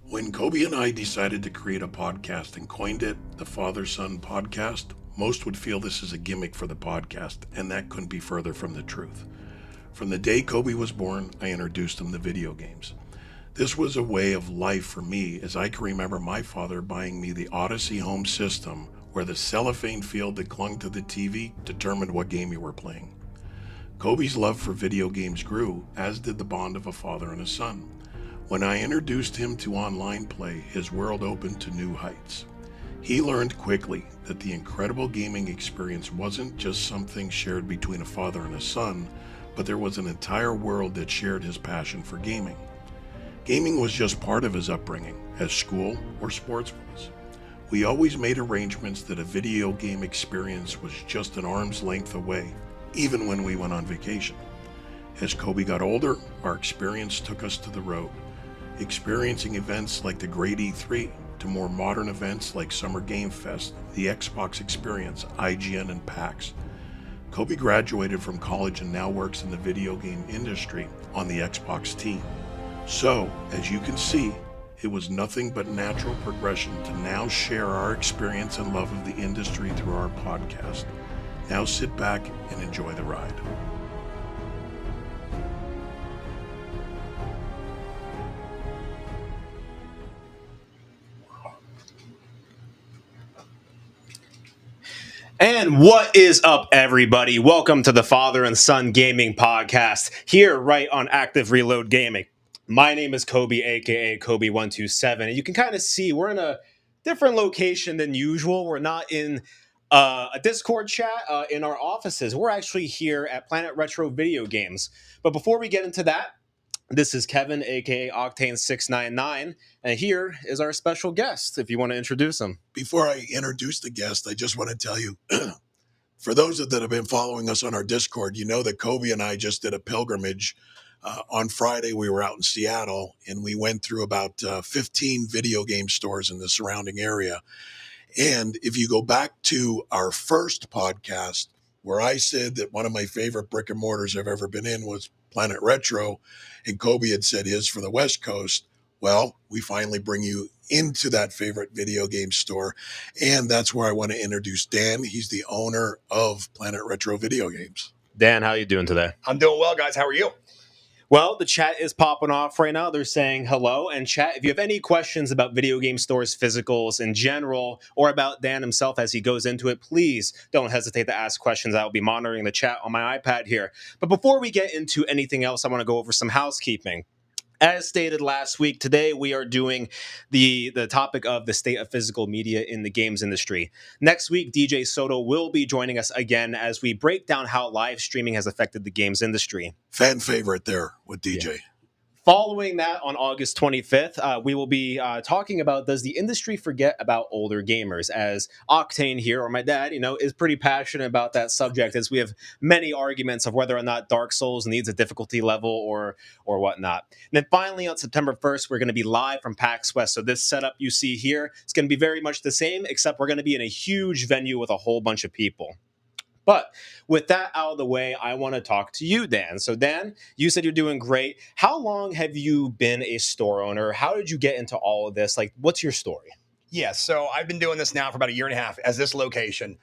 When Kobe and I decided to create a podcast and coined it the Father Son Podcast, most would feel this is a gimmick for the podcast, and that couldn't be further from the truth. From the day Kobe was born, I introduced him to video games. This was a way of life for me, as I can remember my father buying me the Odyssey home system, where the cellophane field that clung to the TV determined what game you were playing. Kobe's love for video games grew, as did the bond of a father and a son. When I introduced him to online play, his world opened to new heights. He learned quickly that the incredible gaming experience wasn't just something shared between a father and a son, but there was an entire world that shared his passion for gaming. Gaming was just part of his upbringing, as school or sports was. We always made arrangements that a video game experience was just an arm's length away, even when we went on vacation. As Kobe got older, our experience took us to the road, experiencing events like the Great E3 to more modern events like Summer Game Fest, the Xbox Experience, IGN, and PAX. Kobe graduated from college and now works in the video game industry on the Xbox team. So, as you can see, it was nothing but natural progression to now share our experience and love of the industry through our podcast. Now sit back and enjoy the ride. And what is up, everybody? Welcome to the Father and Son Gaming Podcast, here right on Active Reload Gaming. My name is Kobe, aka Kobe127, and you can kind of see we're in a different location than usual. We're not in a Discord chat in our offices. We're actually here at Planet Retro Video Games. But before we get into that, this is Kevin, aka Octane699, and here is our special guest, if you want to introduce him. Before I introduce the guest, I just want to tell you, for those that have been following us on our Discord, you know that Kobe and I just did a pilgrimage. On Friday, we were out in Seattle, and we went through about 15 video game stores in the surrounding area. And if you go back to our first podcast, where I said that one of my favorite brick and mortars I've ever been in was Planet Retro, and Kobe had said his for the West Coast, well, we finally bring you into that favorite video game store. And that's where I want to introduce Dan. He's the owner of Planet Retro Video Games. Dan, how you doing today? I'm doing well, guys. How are you? Well, the chat is popping off right now. They're saying hello. And chat, if you have any questions about video game stores, physicals in general, or about Dan himself as he goes into it, please don't hesitate to ask questions. I'll be monitoring the chat on my iPad here. But before we get into anything else, I want to go over some housekeeping. As stated last week, today we are doing the topic of the state of physical media in the games industry. Next week, DJ Soto will be joining us again as we break down how live streaming has affected the games industry. Fan favorite there with DJ. Yeah. Following that, on August 25th, we will be talking about, does the industry forget about older gamers? As Octane here, or my dad, is pretty passionate about that subject, as we have many arguments of whether or not Dark Souls needs a difficulty level or whatnot. And then finally, on September 1st, we're going to be live from PAX West. So this setup you see here, it's going to be very much the same, except we're going to be in a huge venue with a whole bunch of people. But with that out of the way, I want to talk to you, Dan. So, Dan, you said you're doing great. How long have you been a store owner? How did you get into all of this? Like, what's your story? Yeah, so I've been doing this now for about a year and a half as this location.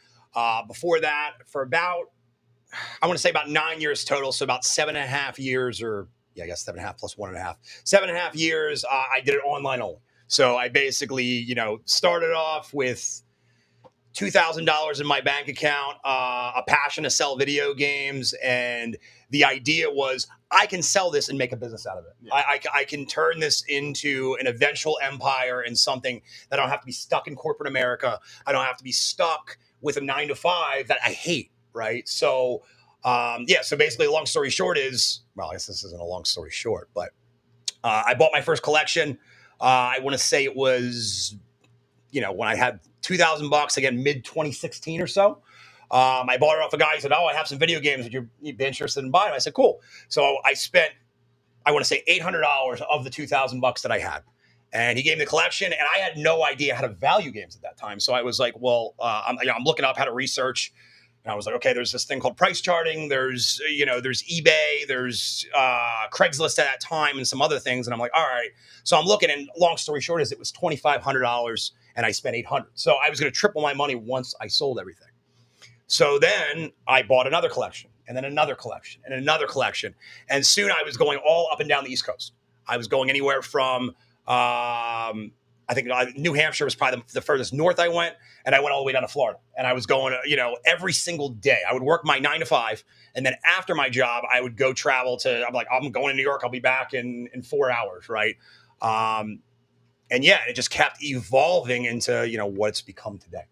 Before that, for about, I want to say about 9 years total. So about 7.5 years, or I guess 7.5 plus 1.5. 7.5 years, I did it online only. So I basically, started off with $2,000 in my bank account, a passion to sell video games, and the idea was I can sell this and make a business out of it. Yeah. I can turn this into an eventual empire and something that I don't have to be stuck in corporate America. I don't have to be stuck with a 9-to-5 that I hate, right? So, so basically, long story short is, well, I guess this isn't a long story short, but I bought my first collection. I want to say it was, when I had $2,000, again, mid 2016 or so. I bought it off a guy who said, I have some video games. Would you be interested in buying them? I said, cool. So I spent, I want to say $800 of the $2,000 that I had. And he gave me the collection, and I had no idea how to value games at that time. So I was like, well, I'm looking up how to research, And I was like, okay, there's this thing called price charting. There's eBay, there's Craigslist at that time, and some other things. And I'm like, all right. So I'm looking, and long story short is it was $2,500, and I spent $800. So I was going to triple my money once I sold everything. So then I bought another collection, and then another collection, and another collection, and soon I was going all up and down the East Coast. I was going anywhere from I think New Hampshire was probably the furthest north I went, and I went all the way down to Florida. And I was going, every single day. I would work my 9 to 5, and then after my job, I would go travel to. I'm like, I'm going to New York. I'll be back in 4 hours, right? And yeah, it just kept evolving into what it's become today.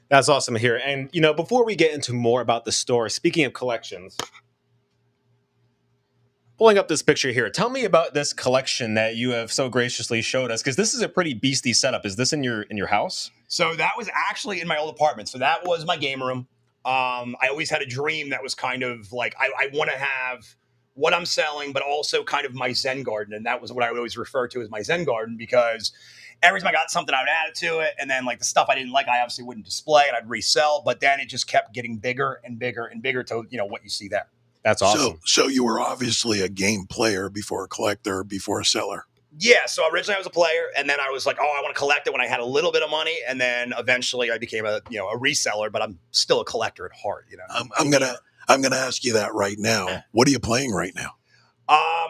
That's awesome to hear. And before we get into more about the store, speaking of collections. Pulling up this picture here, tell me about this collection that you have so graciously showed us, because this is a pretty beastie setup. Is this in your house? So that was actually in my old apartment. So that was my game room. I always had a dream that was kind of like I want to have what I'm selling, but also kind of my Zen garden, and that was what I would always refer to as my Zen garden, because every time I got something, I would add it to it, and then like the stuff I didn't like, I obviously wouldn't display, and I'd resell. But then it just kept getting bigger and bigger and bigger to what you see there. That's awesome. So you were obviously a game player before a collector, before a seller. Yeah. So originally I was a player, and then I was like, oh, I want to collect it when I had a little bit of money. And then eventually I became a reseller, but I'm still a collector at heart. I'm gonna ask you that right now. What are you playing right now?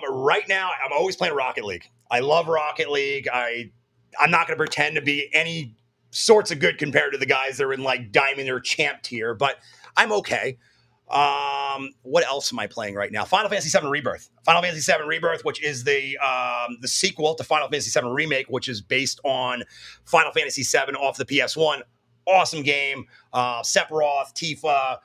Right now I'm always playing Rocket League. I love Rocket League. I'm not going to pretend to be any sorts of good compared to the guys that are in like Diamond or Champ tier, but I'm okay. What else am I playing right now? Final Fantasy VII Rebirth. Final Fantasy VII Rebirth, which is the sequel to Final Fantasy VII Remake, which is based on Final Fantasy VII off the PS1. Awesome game. Sephiroth, Tifa,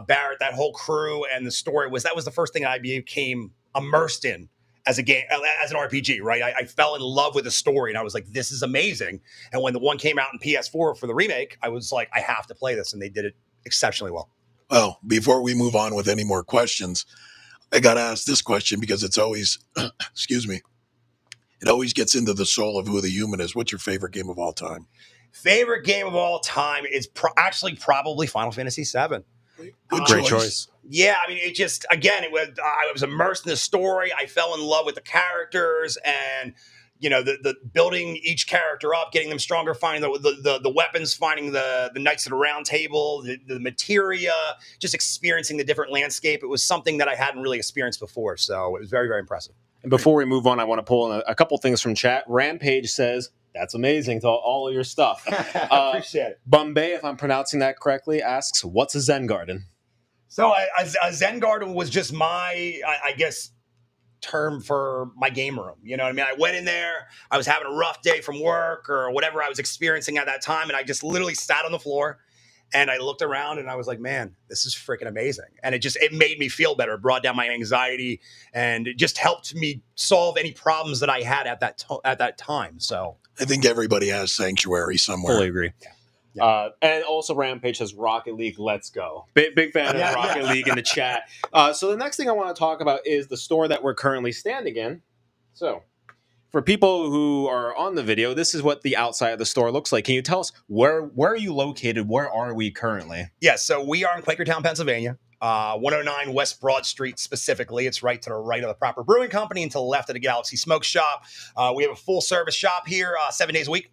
Barrett, that whole crew, and the story that was the first thing I became immersed in as a game, as an RPG, right? I fell in love with the story, and I was like, this is amazing. And when the one came out in PS4 for the remake, I was like, I have to play this, and they did it exceptionally well. Well, before we move on with any more questions, I got to ask this question because it's always, excuse me, it always gets into the soul of who the human is. What's your favorite game of all time? Favorite game of all time is actually probably Final Fantasy VII. Great choice. Yeah, I mean, it just, again, I was immersed in the story. I fell in love with the characters, and the building each character up, getting them stronger, finding the weapons, finding the Knights of the Round Table, the materia, just experiencing the different landscape. It was something that I hadn't really experienced before, so it was very, very impressive. And before we move on, I want to pull in a couple things from chat. Rampage says, that's amazing to all of your stuff. Appreciate it. Bombay, if I'm pronouncing that correctly, asks, what's a Zen garden? So a Zen garden was just my, I guess, term for my game room. You know what I mean? I went in there, I was having a rough day from work or whatever I was experiencing at that time, and I just literally sat on the floor and I looked around and I was like, man, this is freaking amazing. And it made me feel better. It brought down my anxiety, and it just helped me solve any problems that I had at that time. So I think everybody has sanctuary somewhere. Fully agree. Yeah. And also Rampage says Rocket League, let's go. Big fan of Rocket League in the chat. So the next thing I want to talk about is the store that we're currently standing in. So for people who are on the video, this is what the outside of the store looks like. Can you tell us where are you located? Where are we currently? Yes, so we are in Quakertown, Pennsylvania. 109 West Broad Street specifically. It's right to the right of the Proper Brewing Company and to the left of the Galaxy Smoke Shop. We have a full service shop here 7 days a week,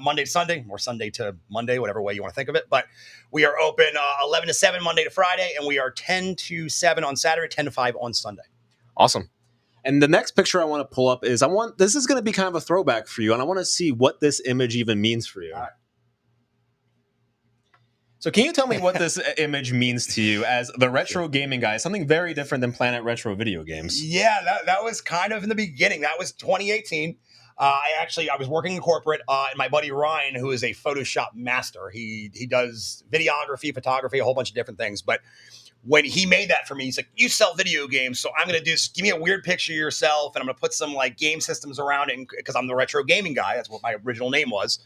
Monday to Sunday, or Sunday to Monday, whatever way you want to think of it. But we are open 11 to 7 Monday to Friday, and we are 10 to 7 on Saturday, 10 to 5 on Sunday. Awesome. And the next picture I want to pull up is this is going to be kind of a throwback for you, and I want to see what this image even means for you. All right. So can you tell me what this image means to you as the retro gaming guy? Something very different than Planet Retro video games. Yeah, that was kind of in the beginning. That was 2018. I was working in corporate, and my buddy Ryan, who is a Photoshop master, he does videography, photography, a whole bunch of different things. But when he made that for me, he's like, you sell video games, so I'm going to give me a weird picture of yourself, and I'm going to put some like game systems around it, because I'm the retro gaming guy. That's what my original name was.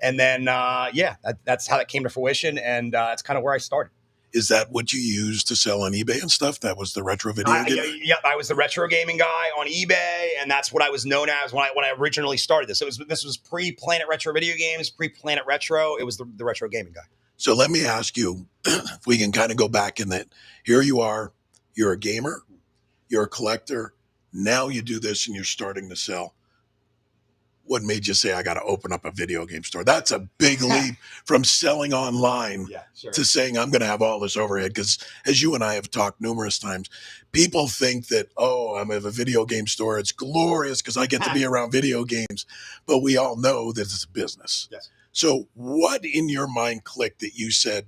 And then, that's how that came to fruition, and that's kind of where I started. Is that what you used to sell on eBay and stuff? That was the retro video game? Yeah, I was the retro gaming guy on eBay, and that's what I was known as when I originally started this. This was pre-Planet Retro video games, pre-Planet Retro. It was the retro gaming guy. So let me ask you, if we can kind of go back in that, here you are, you're a gamer, you're a collector. Now you do this and you're starting to sell. What made you say, I got to open up a video game store? That's a big leap from selling online Yeah, sure. to saying, I'm going to have all this overhead. Because as you and I have talked numerous times, people think that, oh, I'm at a video game store. It's glorious because I get to be around video games. But we all know that it's a business. Yes. So what in your mind clicked that you said,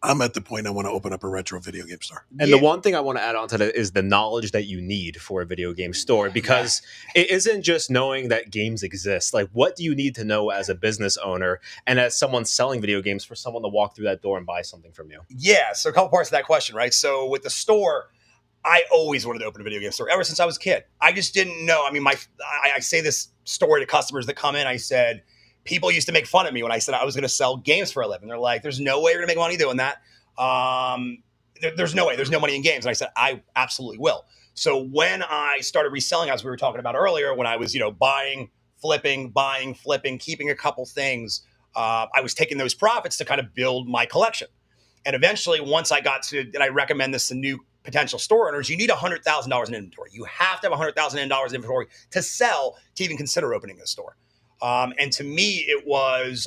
I'm at the point I want to open up a retro video game store? And the one thing I want to add on to that is the knowledge that you need for a video game store, because it isn't just knowing that games exist. Like, what do you need to know as a business owner and as someone selling video games for someone to walk through that door and buy something from you? Yeah, so a couple parts of that question, right? So with the store, I always wanted to open a video game store ever since I was a kid. I just didn't know. I mean, I say this story to customers that come in. I said, people used to make fun of me when I said I was going to sell games for a living. They're like, there's no way you're going to make money doing that. There's no way. There's no money in games. And I said, I absolutely will. So when I started reselling, as we were talking about earlier, when I was, buying, flipping, keeping a couple things, I was taking those profits to kind of build my collection. And eventually, once I got to, and I recommend this to new potential store owners, you need $100,000 in inventory. You have to have $100,000 in inventory to sell, to even consider opening a store. And to me,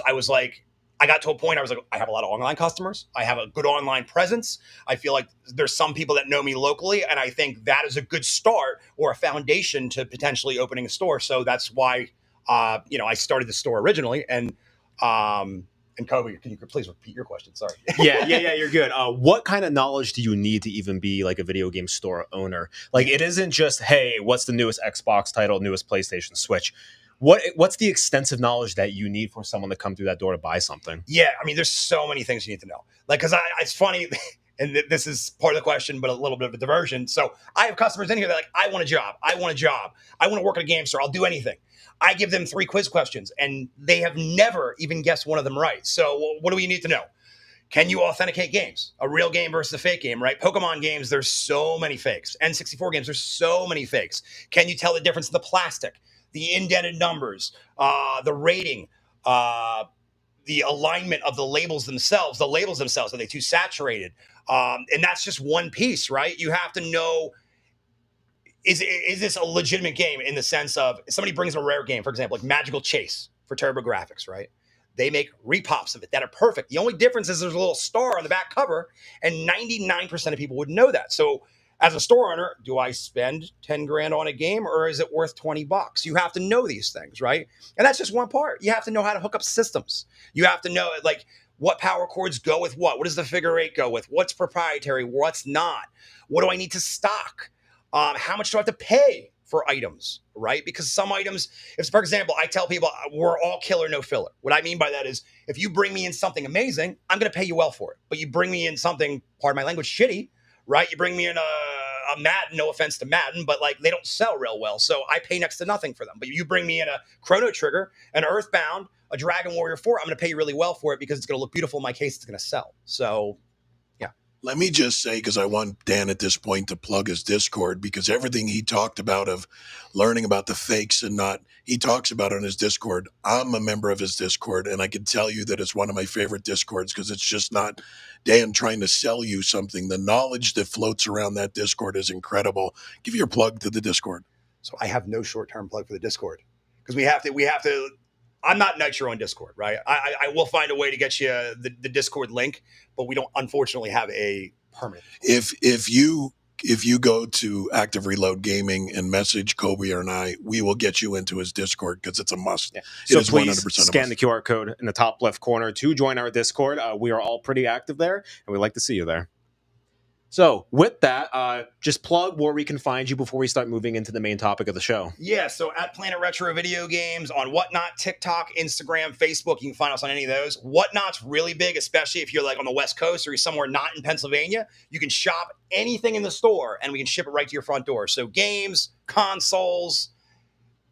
I was like, I got to a point, I was like, I have a lot of online customers. I have a good online presence. I feel like there's some people that know me locally. And I think that is a good start or a foundation to potentially opening a store. So that's why, I started the store originally. And Kobe, can you please repeat your question? Sorry. Yeah, you're good. What kind of knowledge do you need to even be like a video game store owner? Like, it isn't just, hey, what's the newest Xbox title, newest PlayStation, Switch? What's the extensive knowledge that you need for someone to come through that door to buy something? Yeah, I mean, there's so many things you need to know. Like, because it's funny, and this is part of the question, but a little bit of a diversion. So I have customers in here that are like, I want a job. I want to work at a game store. I'll do anything. I give them 3 quiz questions, and they have never even guessed one of them right. So what do we need to know? Can you authenticate games? A real game versus a fake game, right? Pokemon games, there's so many fakes. N64 games, there's so many fakes. Can you tell the difference in the plastic, the indented numbers, the rating, the alignment of the labels themselves? Are they too saturated? And that's just one piece, right? You have to know, is this a legitimate game in the sense of, if somebody brings a rare game, for example, like Magical Chase for TurboGrafx, right? They make repops of it that are perfect. The only difference is there's a little star on the back cover, and 99% of people would know that. So as a store owner, do I spend 10 grand on a game, or is it worth $20? You have to know these things, right? And that's just one part. You have to know how to hook up systems. You have to know, like, what power cords go with what? What does the figure 8 go with? What's proprietary? What's not? What do I need to stock? How much do I have to pay for items, right? Because some items, if, for example, I tell people we're all killer, no filler. What I mean by that is, if you bring me in something amazing, I'm going to pay you well for it. But you bring me in something, pardon my language, shitty, right? You bring me in a Madden, no offense to Madden, but like, they don't sell real well. So I pay next to nothing for them. But you bring me in a Chrono Trigger, an Earthbound, a Dragon Warrior 4, I'm going to pay you really well for it because it's going to look beautiful in my case. It's going to sell. So let me just say, because I want Dan at this point to plug his Discord, because everything he talked about of learning about the fakes and not, he talks about on his Discord. I'm a member of his Discord, and I can tell you that it's one of my favorite Discords because it's just not Dan trying to sell you something. The knowledge that floats around that Discord is incredible. Give your plug to the Discord. So I have no short-term plug for the Discord because we have to. I'm not Nitro on Discord, right? I will find a way to get you the Discord link, but we don't, unfortunately, have a permanent. If you go to Active Reload Gaming and message Kobe or I, we will get you into his Discord because it's a must. Yeah. It So is please 100% scan the QR code in the top left corner to join our Discord. We are all pretty active there, and we'd like to see you there. So with that, just plug where we can find you before we start moving into the main topic of the show. Yeah, so at Planet Retro Video Games on Whatnot, TikTok, Instagram, Facebook. You can find us on any of those. Whatnot's really big, especially if you're like on the West Coast or you're somewhere not in Pennsylvania. You can shop anything in the store, and we can ship it right to your front door. So games, consoles,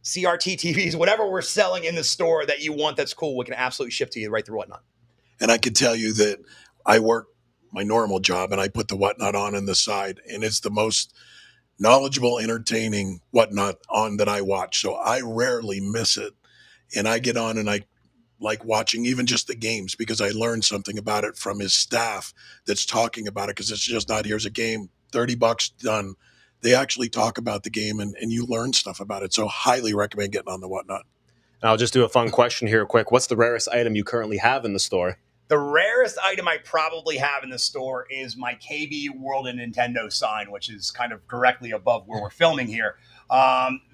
CRT TVs, whatever we're selling in the store that you want that's cool, we can absolutely ship to you right through Whatnot. And I can tell you that I work my normal job and I put the Whatnot on the side, and it's the most knowledgeable, entertaining Whatnot on that I watch. So I rarely miss it. And I get on and like watching even just the games because I learned something about it from his staff that's talking about it, because it's just not, here's a game, $30 done. They actually talk about the game, and you learn stuff about it. So highly recommend getting on the Whatnot. And I'll just do a fun question here quick. What's the rarest item you currently have in the store? The rarest item I probably have in the store is my KB World and Nintendo sign, which is kind of directly above where we're filming here.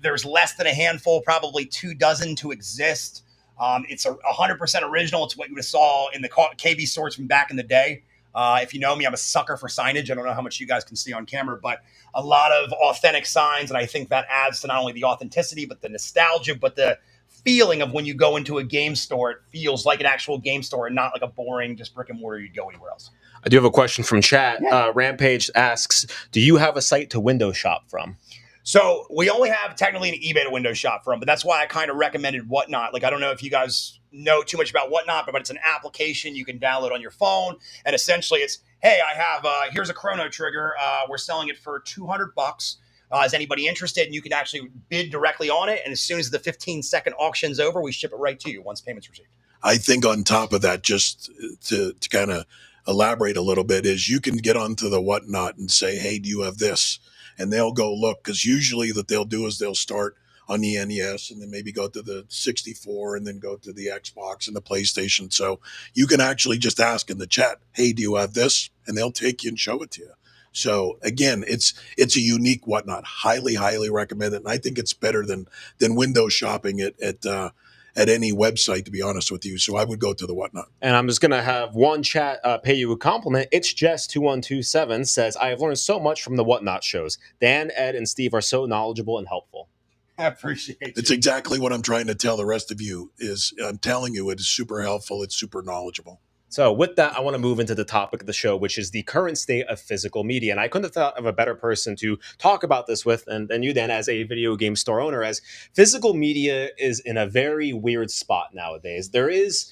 There's less than a handful, probably 24 to exist. It's 100% original. It's what you would have saw in the KB stores from back in the day. If you know me, I'm a sucker for signage. I don't know how much you guys can see on camera, but a lot of authentic signs. And I think that adds to not only the authenticity, but the nostalgia, but the feeling of when you go into a game store, it feels like an actual game store and not like a boring, just brick and mortar you'd go anywhere else. I do have a question from chat. Rampage asks, do you have a site to window shop from? So we only have technically an eBay to window shop from, but that's why I kind of recommended Whatnot. Like, I don't know if you guys know too much about Whatnot, but it's an application you can download on your phone. And essentially it's, hey, I have, here's a Chrono Trigger. We're selling it for $200. Is anybody interested? And you can actually bid directly on it. And as soon as the 15-second auction's over, we ship it right to you once payment's received. I think on top of that, just to kind of elaborate a little bit, is you can get onto the Whatnot and say, hey, do you have this? And they'll go look, because usually what they'll do is they'll start on the NES and then maybe go to the 64 and then go to the Xbox and the PlayStation. So you can actually just ask in the chat, hey, do you have this? And they'll take you and show it to you. So again, it's a unique Whatnot. Highly, highly recommend it. And I think it's better than window shopping at any website, to be honest with you. So I would go to the Whatnot. And I'm just going to have one chat pay you a compliment. It's Jess2127 says, I have learned so much from the Whatnot shows. Dan, Ed, and Steve are so knowledgeable and helpful. I appreciate it. It's exactly what I'm trying to tell the rest of you. Is I'm telling you, it is super helpful. It's super knowledgeable. So with that, I want to move into the topic of the show, which is the current state of physical media. And I couldn't have thought of a better person to talk about this with than you, Dan, as a video game store owner, as physical media is in a very weird spot nowadays. There is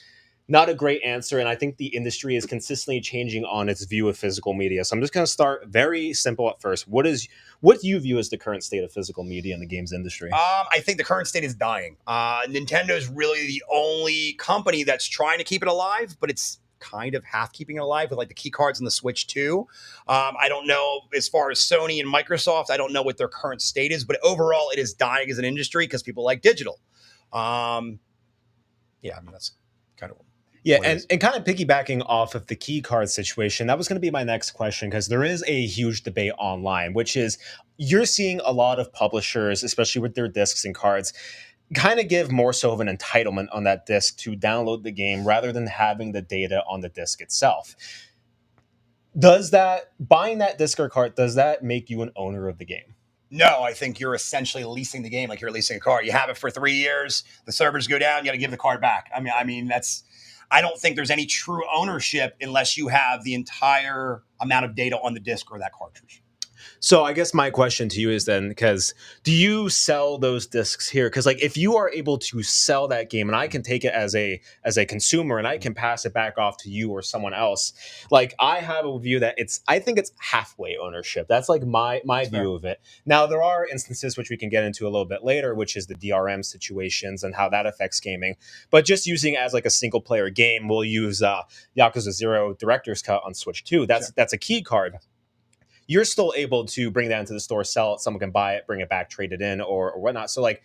not a great answer, and I think the industry is consistently changing on its view of physical media. So I'm just going to start very simple at first. What do you view as the current state of physical media in the games industry? I think the current state is dying. Nintendo is really the only company that's trying to keep it alive, but it's kind of half keeping it alive with like the key cards and the Switch 2. I don't know, as far as Sony and Microsoft, I don't know what their current state is, but overall it is dying as an industry because people like digital. I mean, that's kind of yeah, and kind of piggybacking off of the key card situation, that was going to be my next question, because there is a huge debate online, which is you're seeing a lot of publishers, especially with their discs and cards, kind of give more so of an entitlement on that disc to download the game rather than having the data on the disc itself. Does that, buying that disc or card, does that make you an owner of the game? No, I think you're essentially leasing the game like you're leasing a car. You have it for 3 years, the servers go down, you got to give the card back. I mean, I don't think there's any true ownership unless you have the entire amount of data on the disc or that cartridge. So I guess my question to you is then, because do you sell those discs here? Because like if you are able to sell that game and I can take it as a consumer and I can pass it back off to you or someone else, like I have a view that I think it's halfway ownership. That's like my view of it. Now there are instances which we can get into a little bit later, which is the DRM situations and how that affects gaming. But just using it as like a single player game, we'll use Yakuza 0 Director's Cut on Switch 2. That's a key card. You're still able to bring that into the store, sell it, someone can buy it, bring it back, trade it in or whatnot. So like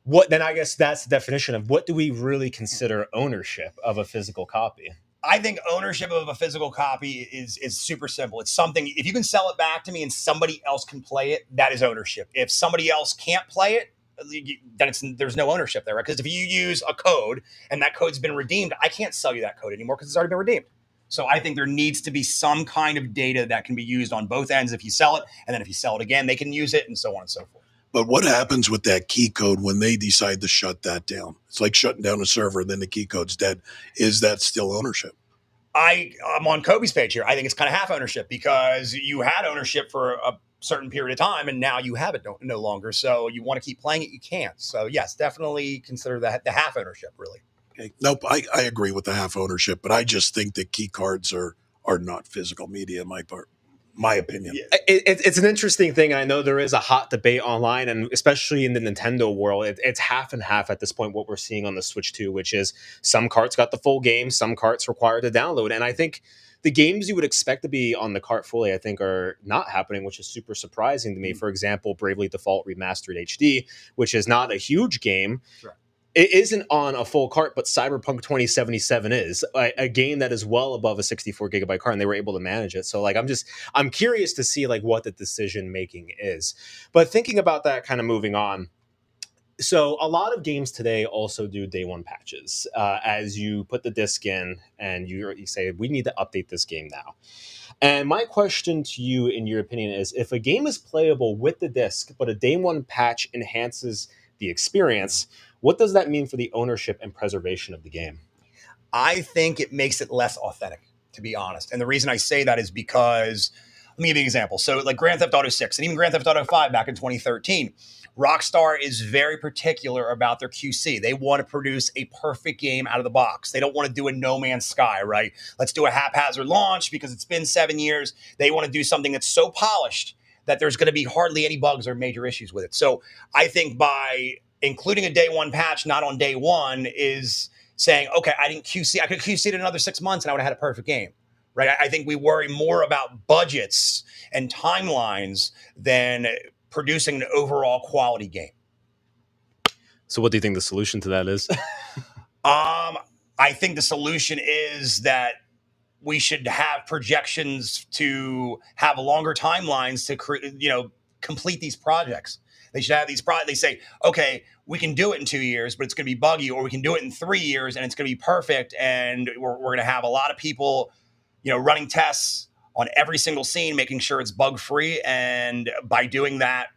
then I guess that's the definition of what do we really consider ownership of a physical copy? I think ownership of a physical copy is super simple. It's something, if you can sell it back to me and somebody else can play it, that is ownership. If somebody else can't play it, then there's no ownership there, right? Because if you use a code and that code's been redeemed, I can't sell you that code anymore because it's already been redeemed. So I think there needs to be some kind of data that can be used on both ends if you sell it. And then if you sell it again, they can use it and so on and so forth. But what happens with that key code when they decide to shut that down? It's like shutting down a server and then the key code's dead. Is that still ownership? I'm on Kobe's page here. I think it's kind of half ownership because you had ownership for a certain period of time and now you have it no longer. So you want to keep playing it, you can't. So yes, definitely consider that the half ownership really. Okay. Nope, I agree with the half ownership, but I just think that key cards are not physical media in my My opinion. It's an interesting thing. I know there is a hot debate online, and especially in the Nintendo world, it's half and half at this point. What we're seeing on the Switch 2, which is some carts got the full game, some carts required to download, and I think the games you would expect to be on the cart fully, I think, are not happening, which is super surprising to me. For example, Bravely Default Remastered HD, which is not a huge game. Sure. It isn't on a full cart, but Cyberpunk 2077 is a game that is well above a 64 gigabyte cart, and they were able to manage it. So, like, I'm curious to see like what the decision making is. But thinking about that, kind of moving on. So, a lot of games today also do day one patches. As you put the disc in, and you say, "We need to update this game now." And my question to you, in your opinion, is if a game is playable with the disc, but a day one patch enhances the experience, what does that mean for the ownership and preservation of the game? I think it makes it less authentic, to be honest. And the reason I say that is because, let me give you an example. So, like Grand Theft Auto 6 and even Grand Theft Auto 5 back in 2013, Rockstar is very particular about their QC. They want to produce a perfect game out of the box. They don't want to do a No Man's Sky, right? Let's do a haphazard launch because it's been 7 years. They want to do something that's so polished that there's going to be hardly any bugs or major issues with it. So I think by including a day one patch, not on day one, is saying, okay, I didn't QC. I could QC it another 6 months and I would have had a perfect game, right? I think we worry more about budgets and timelines than producing an overall quality game. So, what do you think the solution to that is? I think the solution is that we should have projections to have longer timelines to complete these projects. They should have these They say, okay, we can do it in 2 years, but it's going to be buggy, or we can do it in 3 years and it's going to be perfect. And we're going to have a lot of people, running tests on every single scene, making sure it's bug free. And by doing that,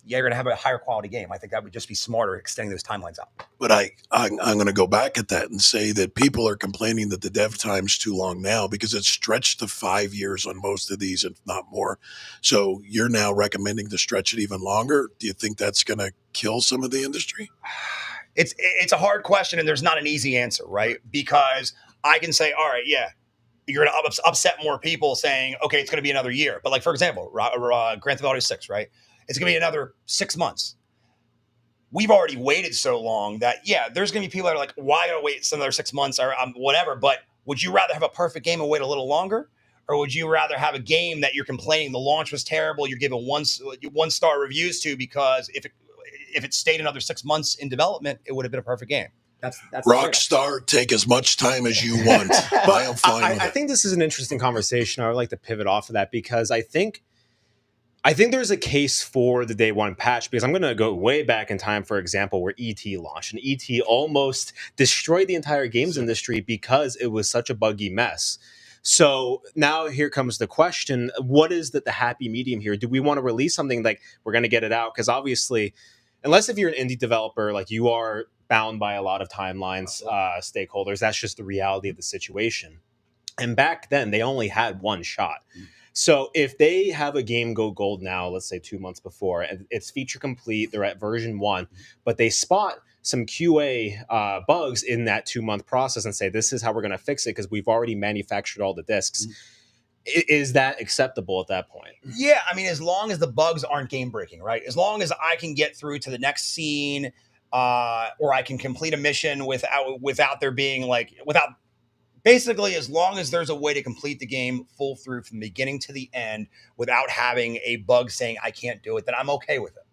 you're going to have a higher quality game. I think that would just be smarter, extending those timelines out. But I'm going to go back at that and say that people are complaining that the dev time's too long now because it's stretched to 5 years on most of these, if not more. So you're now recommending to stretch it even longer. Do you think that's going to kill some of the industry? It's a hard question, and there's not an easy answer, right? Because I can say, all right, yeah, you're going to upset more people saying, okay, it's going to be another year. But like, for example, Grand Theft Auto 6, right? It's going to be another 6 months. We've already waited so long that, yeah, there's going to be people that are like, why do I wait another 6 months or whatever? But would you rather have a perfect game and wait a little longer? Or would you rather have a game that you're complaining the launch was terrible, you're giving one-star reviews to because if it stayed another 6 months in development, it would have been a perfect game? That's Rockstar, take as much time as you want. I am fine with it. I think this is an interesting conversation. I would like to pivot off of that because I think there's a case for the day one patch because I'm going to go way back in time, for example, where ET launched. And ET almost destroyed the entire games industry because it was such a buggy mess. So now here comes the question, what is the happy medium here? Do we want to release something like we're going to get it out? Because obviously, unless if you're an indie developer, like you are bound by a lot of timelines, stakeholders, that's just the reality of the situation. And back then, they only had one shot. So if they have a game go gold now, let's say 2 months before, and it's feature complete, they're at version 1, but they spot some QA bugs in that 2-month process and say, this is how we're going to fix it because we've already manufactured all the discs. Is that acceptable at that point? Yeah, I mean, as long as the bugs aren't game breaking, right? As long as I can get through to the next scene, or I can complete a mission without there being basically, as long as there's a way to complete the game full through from the beginning to the end without having a bug saying I can't do it, then I'm okay with it.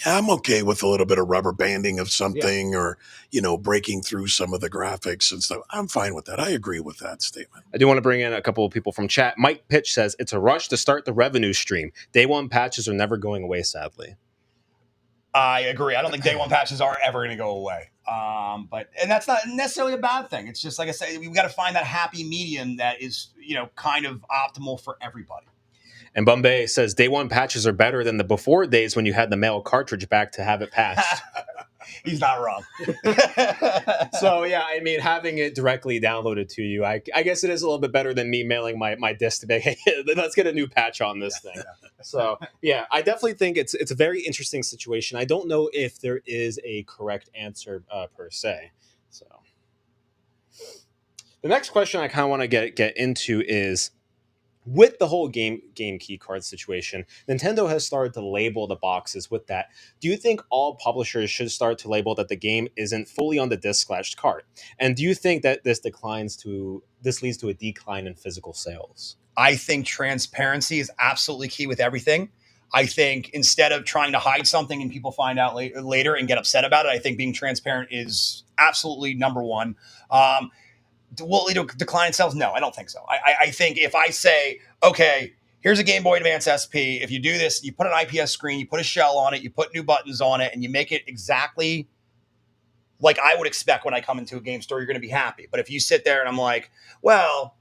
Yeah, I'm okay with a little bit of rubber banding of something or, breaking through some of the graphics and stuff. I'm fine with that. I agree with that statement. I do want to bring in a couple of people from chat. Mike Pitch says, it's a rush to start the revenue stream. Day one patches are never going away, sadly. I agree. I don't think day one patches are ever going to go away. And that's not necessarily a bad thing. It's just, like I said, we've got to find that happy medium that is, kind of optimal for everybody. And Bombay says day one patches are better than the before days when you had the mail cartridge back to have it patched. He's not wrong. So, yeah, I mean, having it directly downloaded to you, I guess it is a little bit better than me mailing my disc to be, hey, let's get a new patch on this thing. So, yeah, I definitely think it's a very interesting situation. I don't know if there is a correct answer per se. So, the next question I kind of want to get into is, with the whole game key card situation, Nintendo has started to label the boxes with that. Do you think all publishers should start to label that the game isn't fully on the disc/card? And do you think that this leads to a decline in physical sales? I think transparency is absolutely key with everything. I think instead of trying to hide something and people find out later and get upset about it, I think being transparent is absolutely number one. Will it decline in sales? No, I don't think so. I think if I say, okay, here's a Game Boy Advance SP. If you do this, you put an IPS screen, you put a shell on it, you put new buttons on it, and you make it exactly like I would expect when I come into a game store, you're going to be happy. But if you sit there and I'm like, well,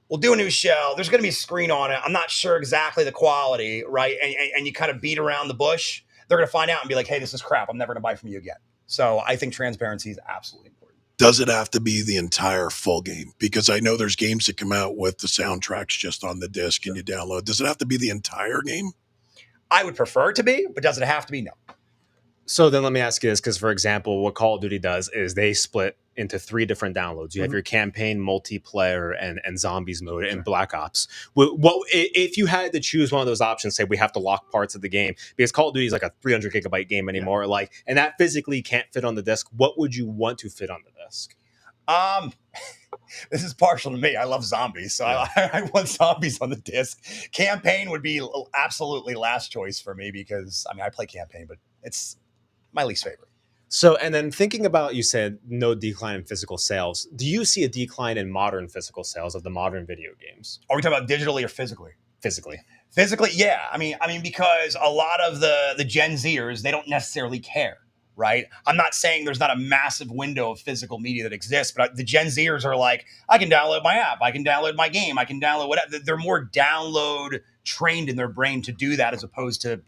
we'll do a new shell. There's going to be a screen on it. I'm not sure exactly the quality, right? And you kind of beat around the bush. They're going to find out and be like, hey, this is crap. I'm never going to buy from you again. So I think transparency is absolutely important. Does it have to be the entire full game? Because I know there's games that come out with the soundtracks just on the disc and you download. Does it have to be the entire game? I would prefer it to be, but does it have to be? No. So then let me ask you this, because for example, what Call of Duty does is they split into 3 different downloads. You have your campaign, multiplayer, and zombies mode, and Black Ops. What if you had to choose one of those options? Say we have to lock parts of the game because Call of Duty is like a 300 gigabyte game anymore, and that physically can't fit on the disc. What would you want to fit on the disc? This is partial to me. I love zombies, so I want zombies on the disc. Campaign would be absolutely last choice for me because I play campaign, but it's my least favorite. So, and then thinking about, you said no decline in physical sales. Do you see a decline in modern physical sales of the modern video games? Are we talking about digitally or physically? Physically. Physically, yeah. I mean, because a lot of the Gen Zers, they don't necessarily care, right? I'm not saying there's not a massive window of physical media that exists, but the Gen Zers are like, I can download my app, I can download my game, I can download whatever. They're more download trained in their brain to do that as opposed to,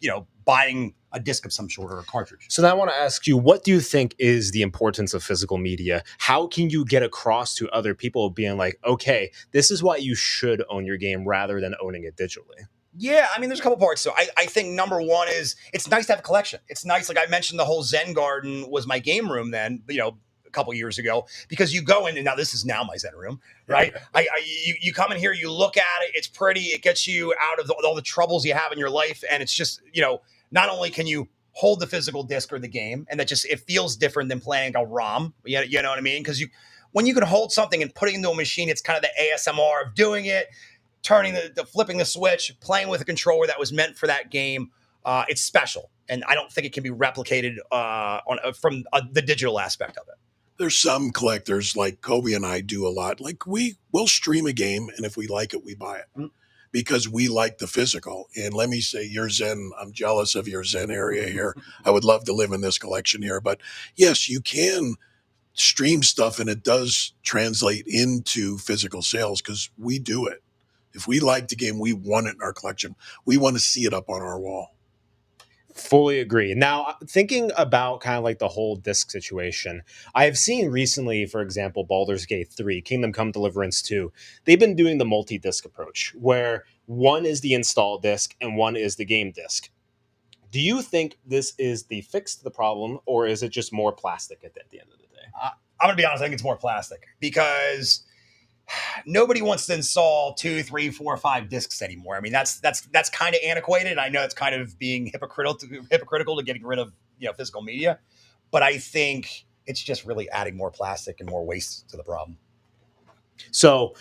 buying a disc of some sort or a cartridge. So now I want to ask you, what do you think is the importance of physical media? How can you get across to other people being like, okay, this is why you should own your game rather than owning it digitally? Yeah, there's a couple parts. So I think number one is it's nice to have a collection. It's nice. Like I mentioned, the whole Zen Garden was my game room then, a couple years ago, because you go in, and now this is now my Zen room, right? You come in here, you look at it, it's pretty, it gets you out of all the troubles you have in your life. And it's just, not only can you hold the physical disc or the game, and that just, it feels different than playing a ROM, you know what I mean? Because when you can hold something and put it into a machine, it's kind of the ASMR of doing it, turning the flipping the switch, playing with a controller that was meant for that game. It's special. And I don't think it can be replicated from the digital aspect of it. There's some collectors like Kobe and I do a lot. Like we'll stream a game, and if we like it, we buy it because we like the physical. And let me say, your Zen, I'm jealous of your Zen area here. I would love to live in this collection here. But yes, you can stream stuff, and it does translate into physical sales because we do it. If we like the game, we want it in our collection. We want to see it up on our wall. Fully agree. Now, thinking about kind of like the whole disc situation, I have seen recently, for example, Baldur's Gate 3, Kingdom Come Deliverance 2, they've been doing the multi-disc approach, where one is the install disc and one is the game disc. Do you think this is the fix to the problem, or is it just more plastic at the end of the day? I'm going to be honest, I think it's more plastic because nobody wants to install 2, 3, 4, 5 discs anymore. That's kind of antiquated. I know it's kind of being hypocritical to getting rid of physical media, but I think it's just really adding more plastic and more waste to the problem. So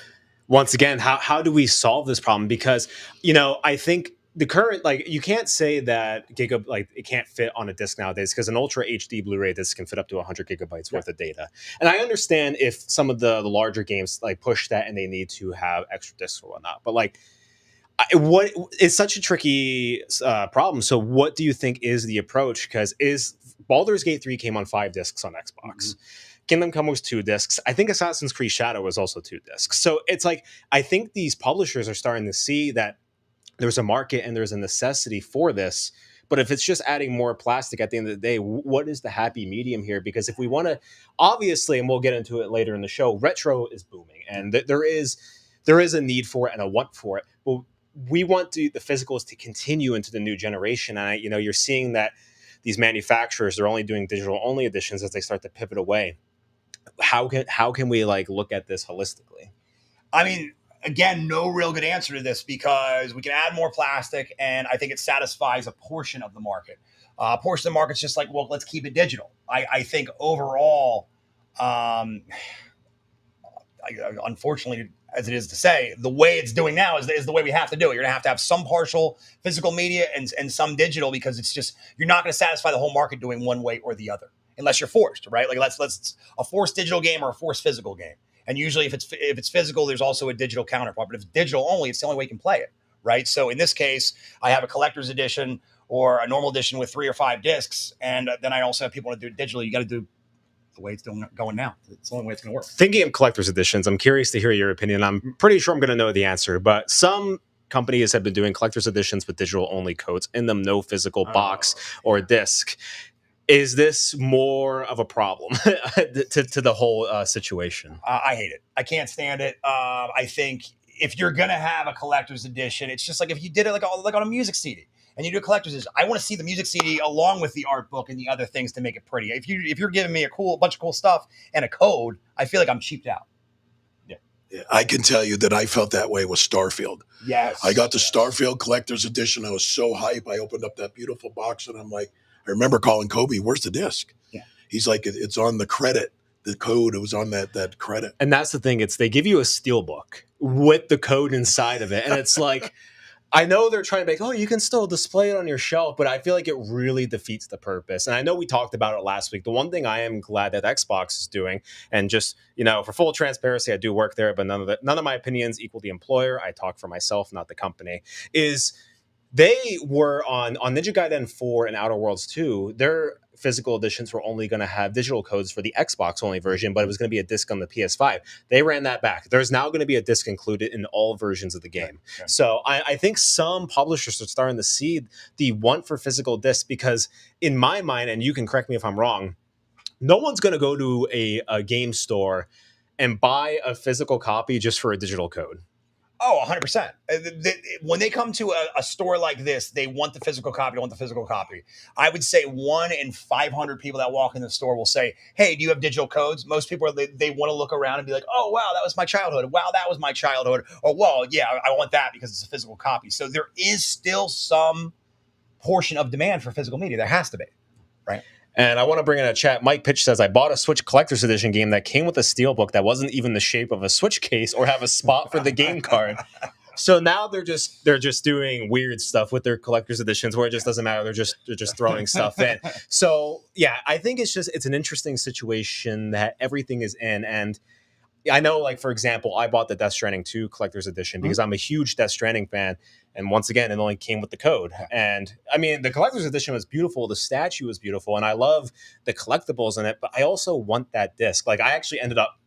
once again, how do we solve this problem? Because I think the current, you can't say that it can't fit on a disc nowadays, because an Ultra HD Blu-ray disc can fit up to 100 gigabytes worth of data. And I understand if some of the larger games push that and they need to have extra discs or whatnot. But it's such a tricky problem. So what do you think is the approach? Because Baldur's Gate 3 came on 5 discs on Xbox. Mm-hmm. Kingdom Come was 2 discs. I think Assassin's Creed Shadow was also 2 discs. So it's I think these publishers are starting to see that there's a market and there's a necessity for this. But if it's just adding more plastic at the end of the day, what is the happy medium here? Because if we want to, obviously, and we'll get into it later in the show, retro is booming, and there is a need for it and a want for it. But we want the physicals to continue into the new generation. And you're seeing that these manufacturers, they're only doing digital only editions as they start to pivot away. How can we look at this holistically? again, no real good answer to this because we can add more plastic, and I think it satisfies a portion of the market. A portion of the market's just like, well, let's keep it digital. I think overall, unfortunately, as it is to say, the way it's doing now is the way we have to do it. You're going to have some partial physical media and some digital because it's just, you're not going to satisfy the whole market doing one way or the other unless you're forced, right? Like let's a forced digital game or a forced physical game. And usually if it's physical, there's also a digital counterpart. But if it's digital only, it's the only way you can play it, right? So in this case, I have a collector's edition or a normal edition with 3 or 5 discs. And then I also have people want to do it digitally. You got to do the way it's going now. It's the only way it's going to work. Thinking of collector's editions, I'm curious to hear your opinion. I'm pretty sure I'm going to know the answer, but some companies have been doing collector's editions with digital only codes in them, no physical box or disc. Is this more of a problem to the whole situation? I hate it. I can't stand it. I think if you're going to have a collector's edition, it's just like if you did it like on a music CD. And you do a collector's edition, I want to see the music CD along with the art book and the other things to make it pretty. If you're giving me a bunch of cool stuff and a code, I feel like I'm cheaped out. Yeah, I can tell you that I felt that way with Starfield. Yes. I got the Starfield collector's edition. I was so hype. I opened up that beautiful box and I'm like, I remember calling Kobe, where's the disc? Yeah. He's like, it's on the credit. The code, it was on that credit. And that's the thing. They give you a steel book with the code inside of it. And it's like, I know they're trying to make, you can still display it on your shelf, but I feel like it really defeats the purpose. And I know we talked about it last week. The one thing I am glad that Xbox is doing, and just, for full transparency, I do work there, but none of my opinions equal the employer. I talk for myself, not the company, is they were on Ninja Gaiden 4 and Outer Worlds 2, their physical editions were only going to have digital codes for the Xbox only version, but it was going to be a disc on the PS5. They ran that back. There's now going to be a disc included in all versions of the game. Yeah. So I think some publishers are starting to see the want for physical discs because in my mind, and you can correct me if I'm wrong, no one's going to go to a game store and buy a physical copy just for a digital code. Oh, 100%. When they come to a store like this, they want the physical copy, I would say 1 in 500 people that walk in the store will say, hey, do you have digital codes? Most people, they want to look around and be like, oh, wow, that was my childhood. Wow, that was my childhood. Or, well, yeah, I want that because it's a physical copy. So there is still some portion of demand for physical media. There has to be, right? And I want to bring in a chat. Mike Pitch says, I bought a Switch Collector's Edition game that came with a steelbook that wasn't even the shape of a Switch case or have a spot for the game card. So now they're just doing weird stuff with their collector's editions where it just doesn't matter. They're just throwing stuff in. So yeah, I think it's an interesting situation that everything is in. And I know, like, for example, I bought the Death Stranding 2 Collector's Edition because I'm a huge Death Stranding fan. And once again, it only came with the code. And I mean, the Collector's Edition was beautiful. The statue was beautiful. And I love the collectibles in it. But I also want that disc. Like, I actually ended up